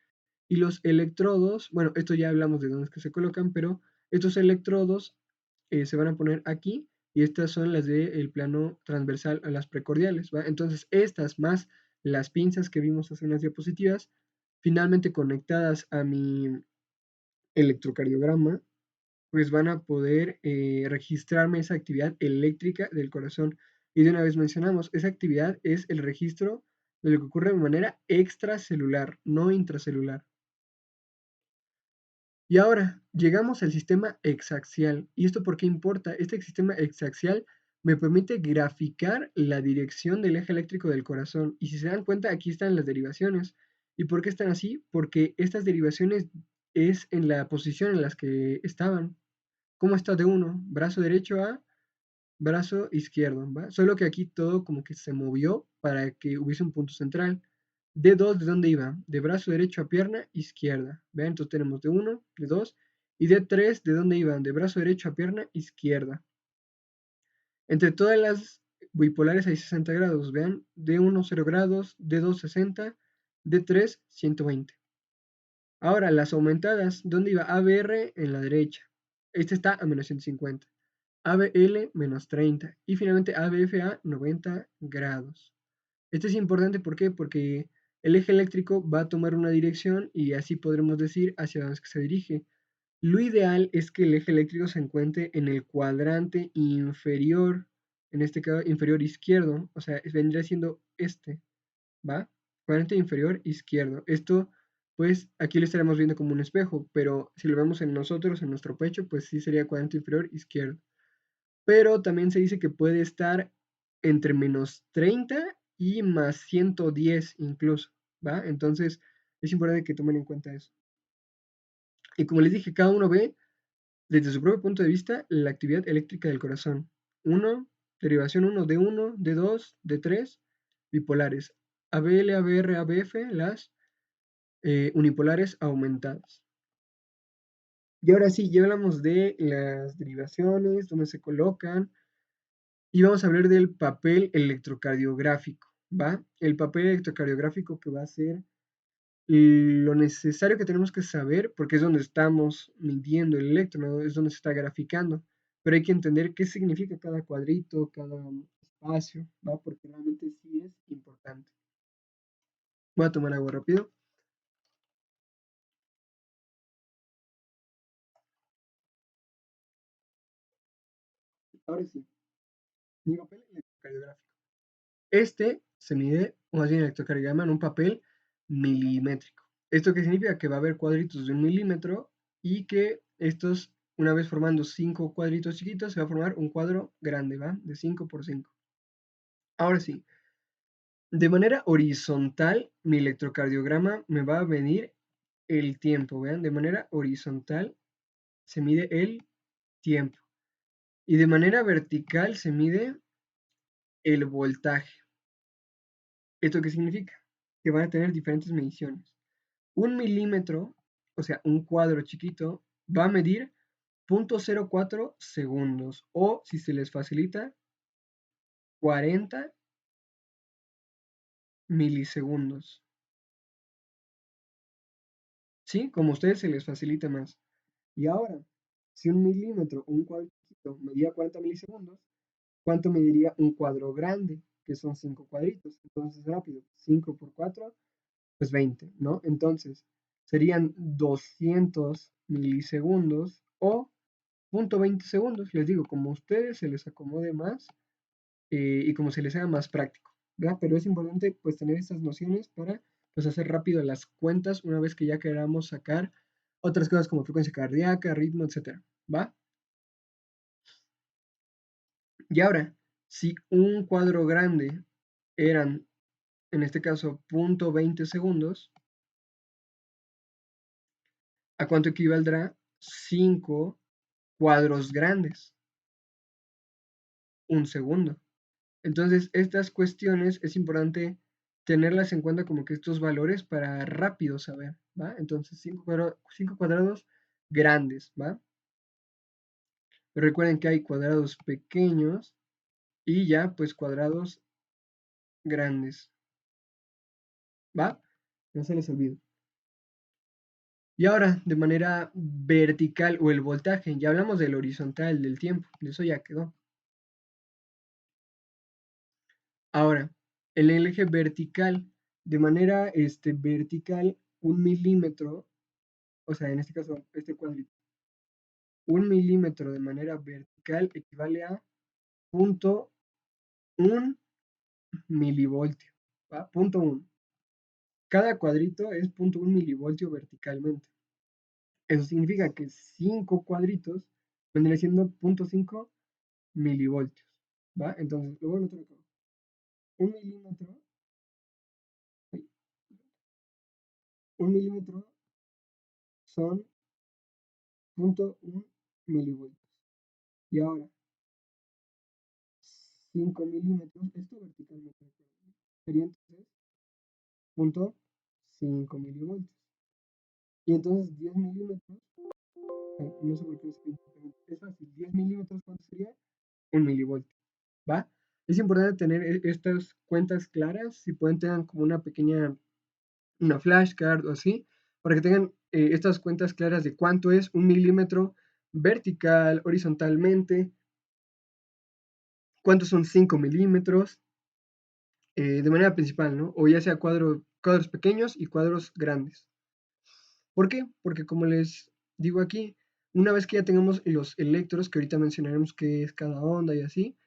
A: Y los electrodos, bueno, esto ya hablamos de dónde es que se colocan, pero estos electrodos se van a poner aquí y estas son las del plano transversal a las precordiales, ¿va? Entonces, estas más las pinzas que vimos hace unas diapositivas, finalmente conectadas a mi electrocardiograma, pues van a poder registrarme esa actividad eléctrica del corazón. Y de una vez mencionamos, esa actividad es el registro de lo que ocurre de manera extracelular, no intracelular. Y ahora llegamos al sistema hexaxial. ¿Y esto por qué importa? Este sistema hexaxial me permite graficar la dirección del eje eléctrico del corazón. Y si se dan cuenta, aquí están las derivaciones. ¿Y por qué están así? Porque estas derivaciones es en la posición en las que estaban. ¿Cómo está de uno? Brazo derecho a brazo izquierdo, ¿va? Solo que aquí todo como que se movió para que hubiese un punto central. D2, ¿de dónde iba? De brazo derecho a pierna izquierda. ¿Vean? Entonces tenemos D1, D2. Y D3, ¿de dónde iban? De brazo derecho a pierna izquierda. Entre todas las bipolares hay 60 grados. Vean, D1 0 grados, D2 60, D3 120. Ahora, las aumentadas, ¿dónde iba? ABR en la derecha. Este está a menos 150. ABL menos 30 y finalmente ABFA 90 grados. Esto es importante, ¿por qué? Porque el eje eléctrico va a tomar una dirección y así podremos decir hacia dónde es que se dirige. Lo ideal es que el eje eléctrico se encuentre en el cuadrante inferior, en este caso inferior izquierdo, o sea, vendría siendo este, ¿va? Cuadrante inferior izquierdo. Esto, pues, aquí lo estaremos viendo como un espejo, pero si lo vemos en nosotros, en nuestro pecho, pues sí sería cuadrante inferior izquierdo. Pero también se dice que puede estar entre menos 30 y más 110 incluso, ¿va? Entonces es importante que tomen en cuenta eso. Y como les dije, cada uno ve desde su propio punto de vista la actividad eléctrica del corazón. 1, derivación 1, D1, D2, D3, bipolares. ABL, ABR, ABF, las unipolares aumentadas. Y ahora sí, ya hablamos de las derivaciones, dónde se colocan, y vamos a hablar del papel electrocardiográfico, ¿va? El papel electrocardiográfico que va a ser lo necesario que tenemos que saber, porque es donde estamos midiendo el electro, es donde se está graficando, pero hay que entender qué significa cada cuadrito, cada espacio, ¿va? Porque realmente sí es importante. Voy a tomar agua rápido. Ahora sí, mi papel electrocardiográfico. Este se mide, o más bien el electrocardiograma, en un papel milimétrico. ¿Esto qué significa? Que va a haber cuadritos de 1 milímetro y que estos, una vez formando 5 cuadritos chiquitos, se va a formar un cuadro grande, ¿va? De 5 por 5. Ahora sí, de manera horizontal, mi electrocardiograma me va a medir el tiempo, ¿vean? De manera horizontal se mide el tiempo. Y de manera vertical se mide el voltaje. ¿Esto qué significa? Que van a tener diferentes mediciones. 1 milímetro, o sea, un cuadro chiquito, va a medir 0.04 segundos o, si se les facilita, 40 milisegundos. ¿Sí? Como a ustedes se les facilita más. Y ahora, si 1 milímetro, un cuadro chiquito, medía 40 milisegundos, ¿cuánto mediría un cuadro grande? Que son 5 cuadritos. Entonces, rápido, 5 por 4, pues 20, ¿no? Entonces, serían 200 milisegundos o 0.20 segundos, les digo, como a ustedes se les acomode más y como se les haga más práctico, ¿verdad? Pero es importante pues tener estas nociones para pues hacer rápido las cuentas una vez que ya queramos sacar otras cosas como frecuencia cardíaca, ritmo, etcétera, ¿va? Y ahora, si un cuadro grande eran, en este caso, 0.20 segundos, ¿a cuánto equivaldrá 5 cuadros grandes, 1 segundo. Entonces, estas cuestiones es importante tenerlas en cuenta como que estos valores para rápido saber, ¿va? Entonces, 5 cuadrados grandes, ¿va? Recuerden que hay cuadrados pequeños y ya, pues, cuadrados grandes, ¿va? No se les olvide. Y ahora, de manera vertical o el voltaje, ya hablamos del horizontal, del tiempo, de eso ya quedó. Ahora, en el eje vertical, de manera vertical, 1 milímetro, o sea, en este caso, este cuadrito, 1 milímetro de manera vertical equivale a 0.1 milivoltio, ¿va? 0.1. Cada cuadrito es 0.1 milivoltio verticalmente. Eso significa que 5 cuadritos vendría siendo 0.5 milivoltios, ¿va? Entonces, lo voy a anotar acá. 1 milímetro, 1 milímetro son 0.1 milivoltios. Y ahora, 5 milímetros, esto verticalmente, sería entonces 0.5 milivoltios. Y entonces 10 milímetros, no sé por qué es fácil, 10 milímetros, ¿cuánto sería? 1 milivoltio, ¿va? Es importante tener estas cuentas claras, si pueden tengan como una flashcard o así, para que tengan estas cuentas claras de cuánto es 1 milímetro vertical, horizontalmente, cuántos son 5 milímetros, de manera principal, ¿no? O ya sea cuadros pequeños y cuadros grandes. ¿Por qué? Porque como les digo aquí, una vez que ya tengamos los electros, que ahorita mencionaremos qué es cada onda y así,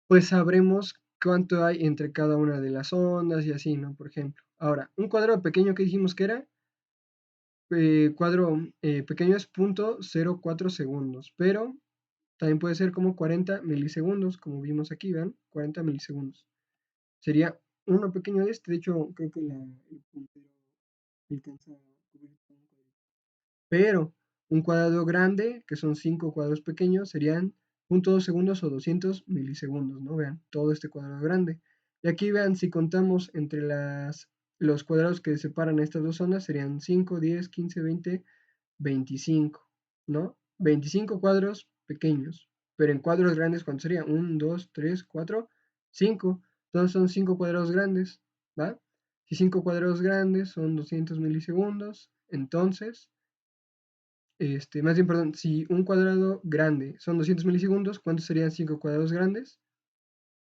A: pues sabremos cuánto hay entre cada una de las ondas y así, ¿no? Por ejemplo. Ahora, un cuadro pequeño que dijimos que era, cuadro pequeño es 0.04 segundos, pero también puede ser como 40 milisegundos, como vimos aquí, ¿ven? 40 milisegundos. Sería uno pequeño de este, de hecho, creo que el puntero alcanza a cubrir todo un cuadrito. Pero un cuadrado grande, que son 5 cuadros pequeños, serían 0.2 segundos o 200 milisegundos, ¿no? Vean, todo este cuadrado grande. Y aquí vean, si contamos entre los cuadrados que separan estas dos zonas, serían 5, 10, 15, 20, 25, ¿no? 25 cuadros pequeños. Pero en cuadros grandes, ¿cuánto sería? 1, 2, 3, 4, 5. Entonces son 5 cuadrados grandes, ¿va? Si 5 cuadrados grandes son 200 milisegundos, entonces más bien, perdón, si un cuadrado grande son 200 milisegundos, ¿cuántos serían 5 cuadrados grandes?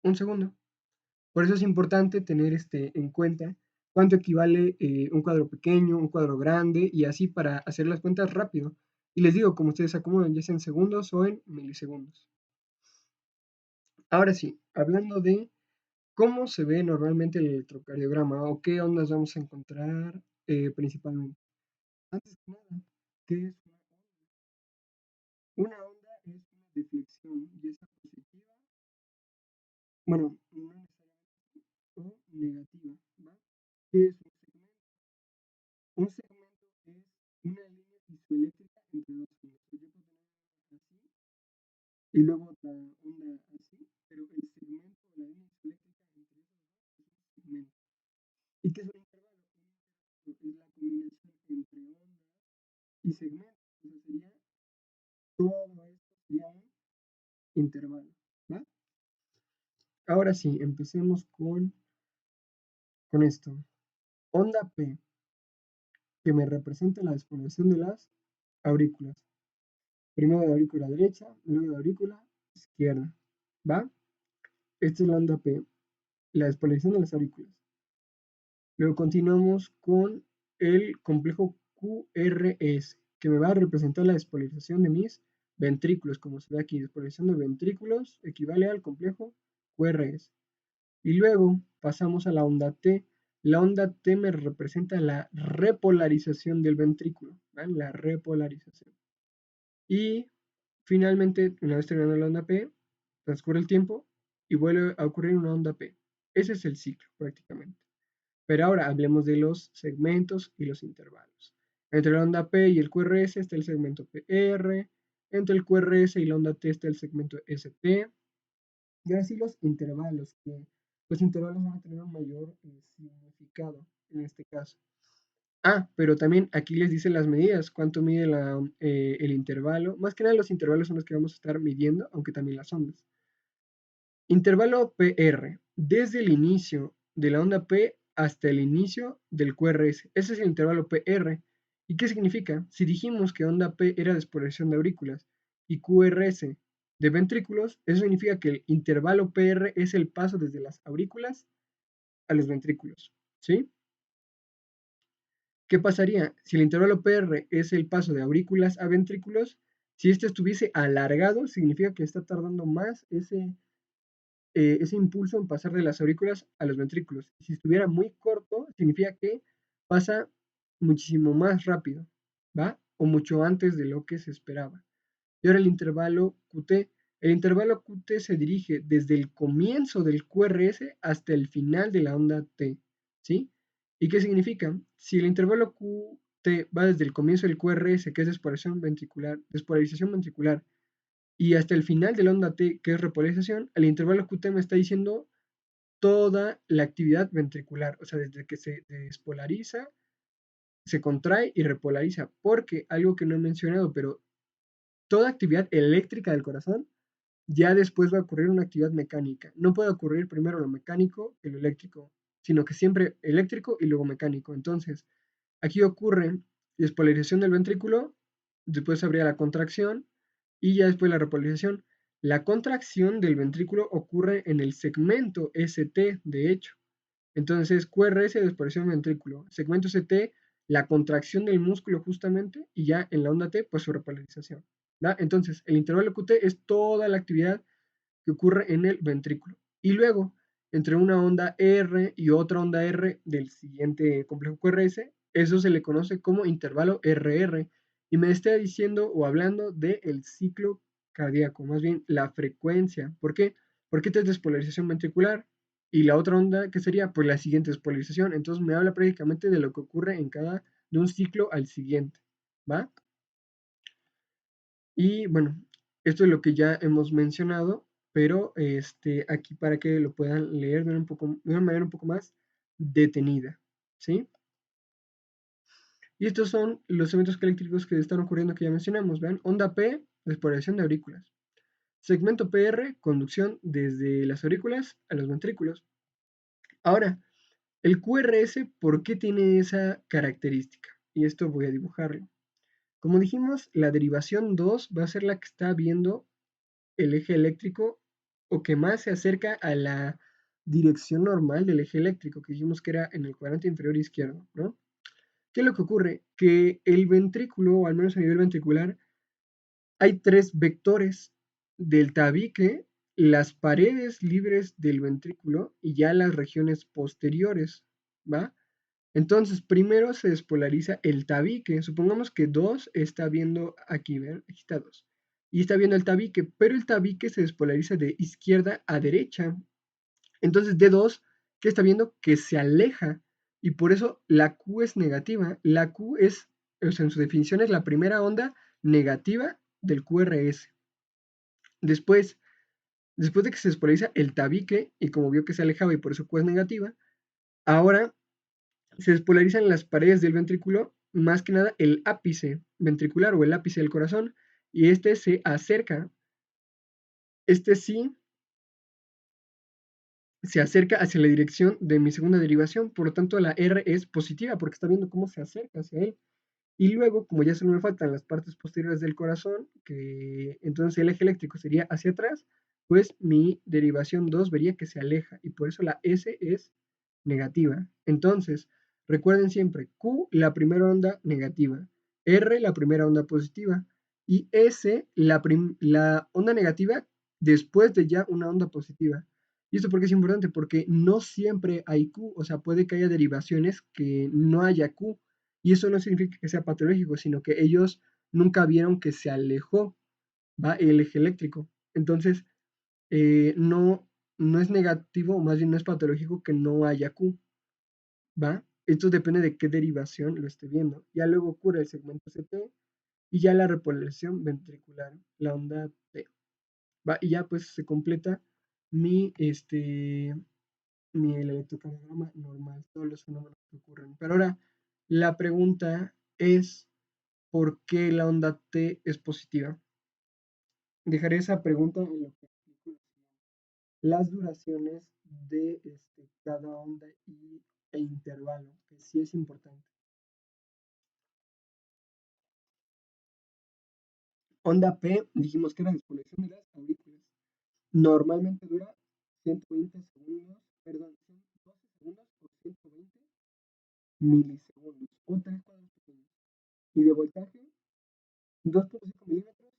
A: 1 segundo. Por eso es importante tener en cuenta cuánto equivale un cuadro pequeño, un cuadro grande, y así para hacer las cuentas rápido. Y les digo, como ustedes acomodan, ya sea en segundos o en milisegundos. Ahora sí, hablando de cómo se ve normalmente el electrocardiograma o qué ondas vamos a encontrar principalmente. Antes que nada, ¿qué es una onda? Una onda es una deflexión, ya sea positiva, bueno, no necesariamente, o negativa, ¿va? ¿Qué es un segmento? Un segmento es una línea isoeléctrica entre dos ondas. Yo puedo tener una así y luego otra onda así, pero el segmento o la línea isoeléctrica entre esos dos es un segmento. ¿Y qué es un intervalo? Un intervalo es la combinación entre ondas y segmentos. O sea, sería todo esto sería un intervalo, ¿va? Ahora sí, empecemos con esto. Onda P, que me representa la despoblación de las aurículas. Primero de aurícula derecha, luego de aurícula izquierda, ¿va? Esta es la onda P, la despolarización de las aurículas. Luego continuamos con el complejo QRS, que me va a representar la despolarización de mis ventrículos, como se ve aquí, despolarización de ventrículos equivale al complejo QRS. Y luego pasamos a la onda T. La onda T me representa la repolarización del ventrículo, ¿vale? La repolarización. Y finalmente, una vez terminando la onda P, transcurre el tiempo y vuelve a ocurrir una onda P. Ese es el ciclo prácticamente. Pero ahora hablemos de los segmentos y los intervalos. Entre la onda P y el QRS está el segmento PR, Entre el QRS y la onda T está el segmento ST. Y ahora sí los intervalos, que los intervalos van a tener un mayor significado en este caso. Ah, pero también aquí les dicen las medidas, cuánto mide el intervalo. Más que nada los intervalos son los que vamos a estar midiendo, aunque también las ondas. Intervalo PR, desde el inicio de la onda P hasta el inicio del QRS. Ese es el intervalo PR. ¿Y qué significa? Si dijimos que onda P era de exploración de aurículas y QRS de ventrículos, eso significa que el intervalo PR es el paso desde las aurículas a los ventrículos. ¿Sí? ¿Qué pasaría si el intervalo PR es el paso de aurículas a ventrículos? Si este estuviese alargado, significa que está tardando más ese impulso en pasar de las aurículas a los ventrículos. Si estuviera muy corto, significa que pasa muchísimo más rápido, ¿va? O mucho antes de lo que se esperaba. Y ahora el intervalo QT. El intervalo QT se dirige desde el comienzo del QRS hasta el final de la onda T, ¿sí? ¿Y qué significa? Si el intervalo QT va desde el comienzo del QRS, que es despolarización ventricular, y hasta el final de la onda T, que es repolarización, el intervalo QT me está diciendo toda la actividad ventricular, o sea, desde que se despolariza, se contrae y repolariza, porque algo que no he mencionado, pero toda actividad eléctrica del corazón ya después va a ocurrir una actividad mecánica. No puede ocurrir primero lo mecánico que lo eléctrico, sino que siempre eléctrico y luego mecánico. Entonces, aquí ocurre despolarización del ventrículo, después habría la contracción y ya después la repolarización. La contracción del ventrículo ocurre en el segmento ST, de hecho. Entonces, QRS, despolarización del ventrículo. Segmento ST, la contracción del músculo justamente, y ya en la onda T, pues su repolarización. ¿Da? Entonces, el intervalo QT es toda la actividad que ocurre en el ventrículo. Y luego, entre una onda R y otra onda R del siguiente complejo QRS, eso se le conoce como intervalo RR. Y me está diciendo o hablando del ciclo cardíaco, más bien la frecuencia. ¿Por qué? Porque esta es despolarización ventricular. Y la otra onda, ¿qué sería? Pues la siguiente despolarización. Entonces me habla prácticamente de lo que ocurre en cada de un ciclo al siguiente. ¿Va? Y bueno, esto es lo que ya hemos mencionado, pero aquí para que lo puedan leer de una manera un poco más detenida, ¿sí? Y estos son los eventos eléctricos que están ocurriendo que ya mencionamos, ¿vean? Onda P, despolarización de aurículas. Segmento PR, conducción desde las aurículas a los ventrículos. Ahora, el QRS, ¿por qué tiene esa característica? Y esto voy a dibujarlo. Como dijimos, la derivación 2 va a ser la que está viendo el eje eléctrico o que más se acerca a la dirección normal del eje eléctrico, que dijimos que era en el cuadrante inferior izquierdo, ¿no? ¿Qué es lo que ocurre? Que el ventrículo, o al menos a nivel ventricular, hay tres vectores del tabique, las paredes libres del ventrículo y ya las regiones posteriores, ¿va? Entonces, primero se despolariza el tabique. Supongamos que 2 está viendo aquí, ¿ven? Aquí está 2. Y está viendo el tabique, pero el tabique se despolariza de izquierda a derecha. Entonces, D2, ¿qué está viendo? Que se aleja. Y por eso la Q es negativa. La Q es, o sea, en su definición es la primera onda negativa del QRS. Después, después de que se despolariza el tabique, y como vio que se alejaba y por eso Q es negativa, ahora se despolarizan las paredes del ventrículo, más que nada el ápice ventricular o el ápice del corazón, y este se acerca, este sí se acerca hacia la dirección de mi segunda derivación, por lo tanto la R es positiva porque está viendo cómo se acerca hacia él. Y luego, como ya solo me faltan las partes posteriores del corazón, que entonces el eje eléctrico sería hacia atrás, pues mi derivación 2 vería que se aleja y por eso la S es negativa. Entonces, recuerden siempre, Q la primera onda negativa, R la primera onda positiva y S la onda negativa después de ya una onda positiva. ¿Y esto por qué es importante? Porque no siempre hay Q, o sea, puede que haya derivaciones que no haya Q. Y eso no significa que sea patológico, sino que ellos nunca vieron que se alejó, ¿va? El eje eléctrico. Entonces, no, no es negativo, o más bien no es patológico que no haya Q, ¿va? Esto depende de qué derivación lo esté viendo. Ya luego ocurre el segmento CT, y ya la repolarización ventricular, la onda T. ¿Va? Y ya pues se completa mi, mi electrocardiograma normal, todos los fenómenos que ocurren. Pero ahora la pregunta es, ¿por qué la onda T es positiva? Dejaré esa pregunta en lo que explico las duraciones de cada onda e intervalo, que sí es importante. Onda P, dijimos que era despolación de las aurículas. Normalmente dura 120 segundos, perdón, 12 segundos o 120 milisegundos o 3 cuadros pequeños. Y de voltaje, 2.5 milímetros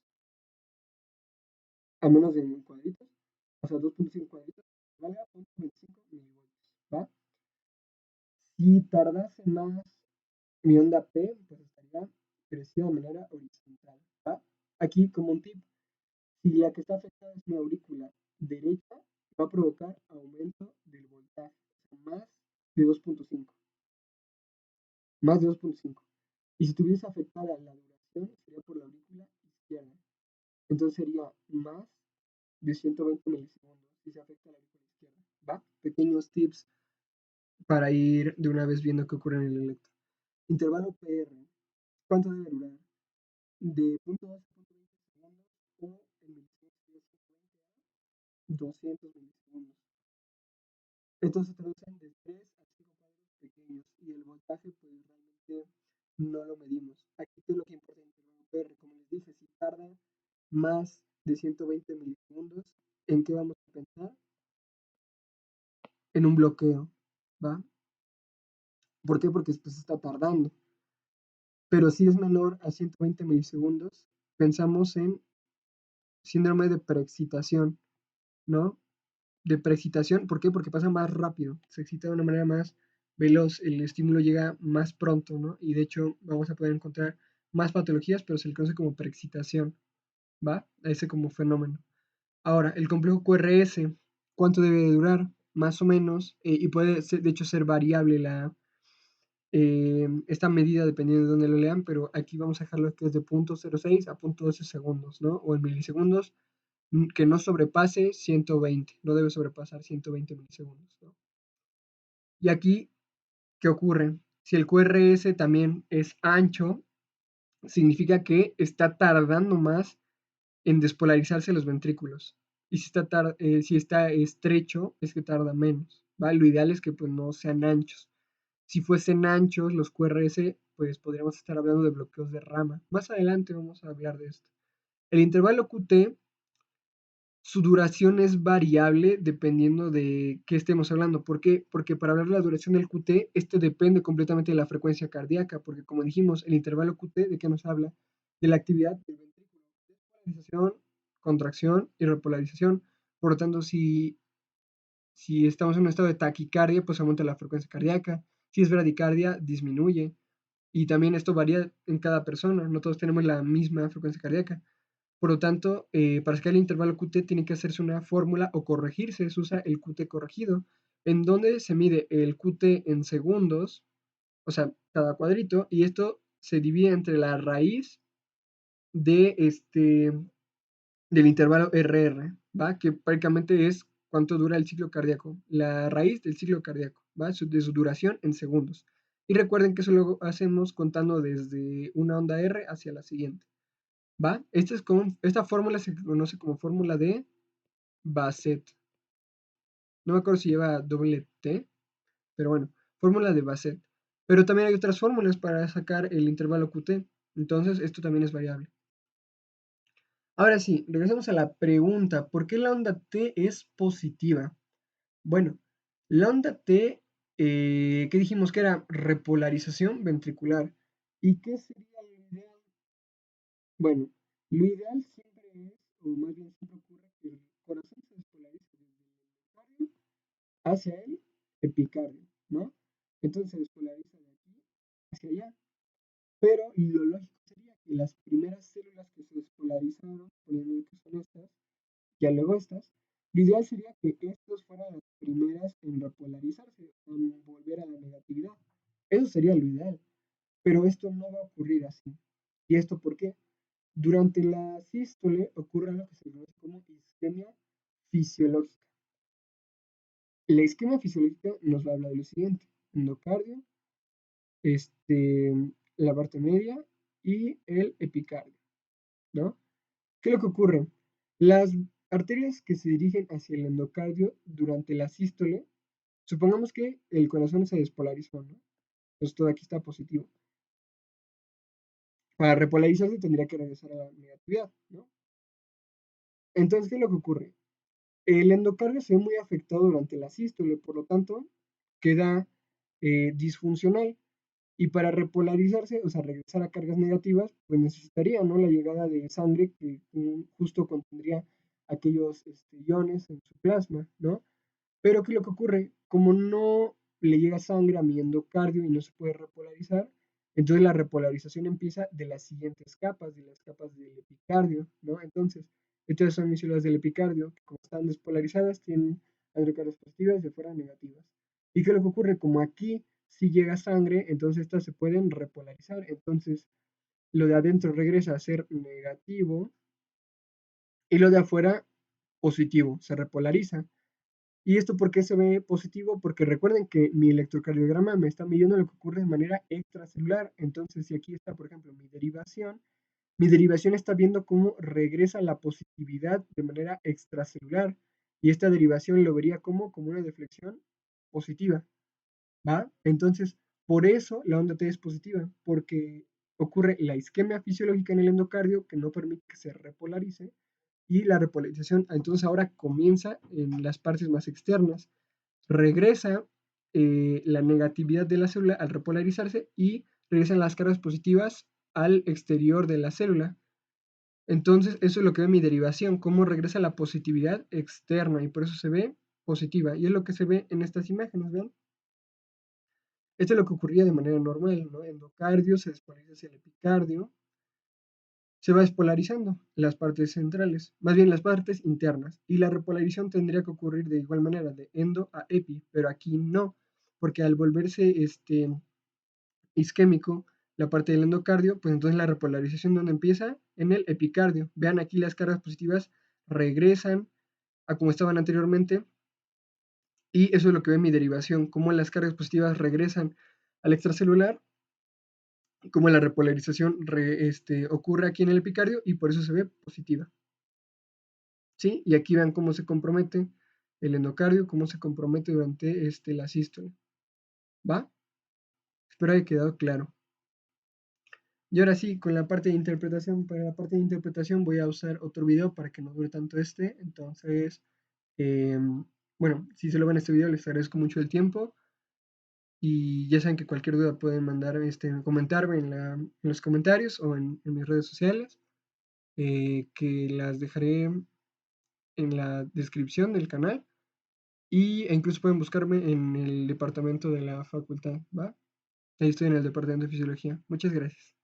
A: a menos de cuadritos, o sea, 2.5 cuadritos, valga 0.25 milivoltios, ¿va? Si tardase más mi onda P, pues estaría creciendo de manera horizontal, ¿va? Aquí como un tip, si la que está afectada es mi aurícula derecha, va a provocar aumento del voltaje, o sea, de 2.5, más de 2.5. Y si tuviese afectada la duración, sería por la aurícula izquierda. Entonces sería más de 120 milisegundos si se afecta la aurícula izquierda. ¿Va? Pequeños tips para ir de una vez viendo qué ocurre en el electro. Intervalo PR. ¿Cuánto debe durar? De 0.2 a 0.20 segundos o en milisegundos 200 milisegundos. Entonces se traducen de 3 a 5 cuadros pequeños y el voltaje pues realmente no lo medimos. Aquí es lo que importa el intervalo PR. Como les dije, si tarda más de 120 milisegundos, ¿en qué vamos a pensar? En un bloqueo, ¿va? ¿Por qué? Porque pues, está tardando. Pero si es menor a 120 milisegundos, pensamos en síndrome de preexcitación, ¿no? De preexcitación, ¿por qué? Porque pasa más rápido, se excita de una manera más veloz, el estímulo llega más pronto, ¿no? Y de hecho vamos a poder encontrar más patologías, pero se le conoce como preexcitación, ¿va? A ese como fenómeno. Ahora, el complejo QRS, ¿cuánto debe de durar? Más o menos, y puede ser, de hecho ser variable esta medida dependiendo de dónde lo lean, pero aquí vamos a dejarlo que es de 0.06 a 0.12 segundos, ¿no? O en milisegundos, que no sobrepase 120, no debe sobrepasar 120 milisegundos, ¿no? Y aquí, ¿qué ocurre? Si el QRS también es ancho, significa que está tardando más en despolarizarse los ventrículos. Y si está estrecho, es que tarda menos, ¿va? Lo ideal es que pues, no sean anchos. Si fuesen anchos los QRS, pues podríamos estar hablando de bloqueos de rama. Más adelante vamos a hablar de esto. El intervalo QT, su duración es variable dependiendo de qué estemos hablando. ¿Por qué? Porque para hablar de la duración del QT, esto depende completamente de la frecuencia cardíaca, porque como dijimos, el intervalo QT, ¿de qué nos habla? De la actividad del ventrículo. Despolarización, contracción y repolarización. Por lo tanto, si estamos en un estado de taquicardia, pues aumenta la frecuencia cardíaca. Si es bradicardia, disminuye. Y también esto varía en cada persona, no todos tenemos la misma frecuencia cardíaca. Por lo tanto, para sacar el intervalo QT tiene que hacerse una fórmula o corregirse, se usa el QT corregido, en donde se mide el QT en segundos, o sea, cada cuadrito, y esto se divide entre la raíz de del intervalo RR, ¿va? Que prácticamente es cuánto dura el ciclo cardíaco, la raíz del ciclo cardíaco, ¿va? De su duración en segundos. Y recuerden que eso lo hacemos contando desde una onda R hacia la siguiente, ¿va? Esta fórmula se conoce como fórmula de Bassett. No me acuerdo si lleva doble T, pero bueno, fórmula de Bassett. Pero también hay otras fórmulas para sacar el intervalo QT, entonces esto también es variable. Ahora sí, regresamos a la pregunta, ¿por qué la onda T es positiva? Bueno, la onda T, ¿qué dijimos que era? Repolarización ventricular. ¿Y qué sería lo ideal? Bueno, lo ideal siempre es, o más bien siempre ocurre, que el corazón se despolarice desde el endocardio hacia el epicardio, ¿no? Entonces se despolariza de aquí hacia allá. Pero lo lógico sería que las primeras células que se despolarizaron, poniendo que son estas, ya luego estas, lo ideal sería que estos fueran las primeras en repolarizarse, en volver a la negatividad. Eso sería lo ideal, pero esto no va a ocurrir así. ¿Y esto por qué? Durante la sístole ocurre lo que se conoce como isquemia fisiológica. La isquemia fisiológica nos va a hablar de lo siguiente: endocardio, este, la parte media y el epicardio, ¿no? ¿Qué es lo que ocurre? Las arterias que se dirigen hacia el endocardio durante la sístole, supongamos que el corazón se despolarizó, ¿no? Entonces todo aquí está positivo. Para repolarizarse tendría que regresar a la negatividad, ¿no? Entonces, ¿qué es lo que ocurre? El endocardio se ve muy afectado durante la sístole, por lo tanto, queda disfuncional. Y para repolarizarse, o sea, regresar a cargas negativas, pues necesitaría, ¿no?, la llegada de sangre que justo contendría aquellos iones en su plasma, ¿no? Pero ¿qué es lo que ocurre? Como no le llega sangre a mi endocardio y no se puede repolarizar, entonces la repolarización empieza de las siguientes capas, de las capas del epicardio, ¿no? Entonces, estas son mis células del epicardio, que como están despolarizadas, tienen hidrocargas positivas y de fuera negativas. ¿Y qué es lo que ocurre? Como aquí si llega sangre, entonces estas se pueden repolarizar. Entonces, lo de adentro regresa a ser negativo y lo de afuera positivo, se repolariza. ¿Y esto por qué se ve positivo? Porque recuerden que mi electrocardiograma me está midiendo lo que ocurre de manera extracelular. Entonces, si aquí está, por ejemplo, mi derivación está viendo cómo regresa la positividad de manera extracelular. Y esta derivación lo vería como una deflexión positiva, ¿va? Entonces, por eso la onda T es positiva, porque ocurre la isquemia fisiológica en el endocardio que no permite que se repolarice y la repolarización entonces ahora comienza en las partes más externas. Regresa la negatividad de la célula al repolarizarse y regresan las cargas positivas al exterior de la célula. Entonces, eso es lo que ve mi derivación, cómo regresa la positividad externa y por eso se ve positiva. Y es lo que se ve en estas imágenes, ¿ven? Esto es lo que ocurría de manera normal, ¿no? Endocardio se despolariza hacia el epicardio, se va despolarizando las partes centrales, más bien las partes internas, y la repolarización tendría que ocurrir de igual manera, de endo a epi, pero aquí no, porque al volverse isquémico la parte del endocardio, pues entonces la repolarización donde empieza en el epicardio. Vean aquí las cargas positivas regresan a como estaban anteriormente, y eso es lo que ve mi derivación, cómo las cargas positivas regresan al extracelular, como la repolarización ocurre aquí en el epicardio y por eso se ve positiva. ¿Sí? Y aquí vean cómo se compromete el endocardio, cómo se compromete durante la sístole. ¿Va? Espero haya quedado claro. Y ahora sí, con la parte de interpretación, para la parte de interpretación voy a usar otro video para que no dure tanto entonces, bueno, si se lo ven este video les agradezco mucho el tiempo y ya saben que cualquier duda pueden mandar, comentarme en los comentarios o en mis redes sociales, que las dejaré en la descripción del canal e incluso pueden buscarme en el departamento de la facultad, ¿va? Ahí estoy en el departamento de fisiología. Muchas gracias.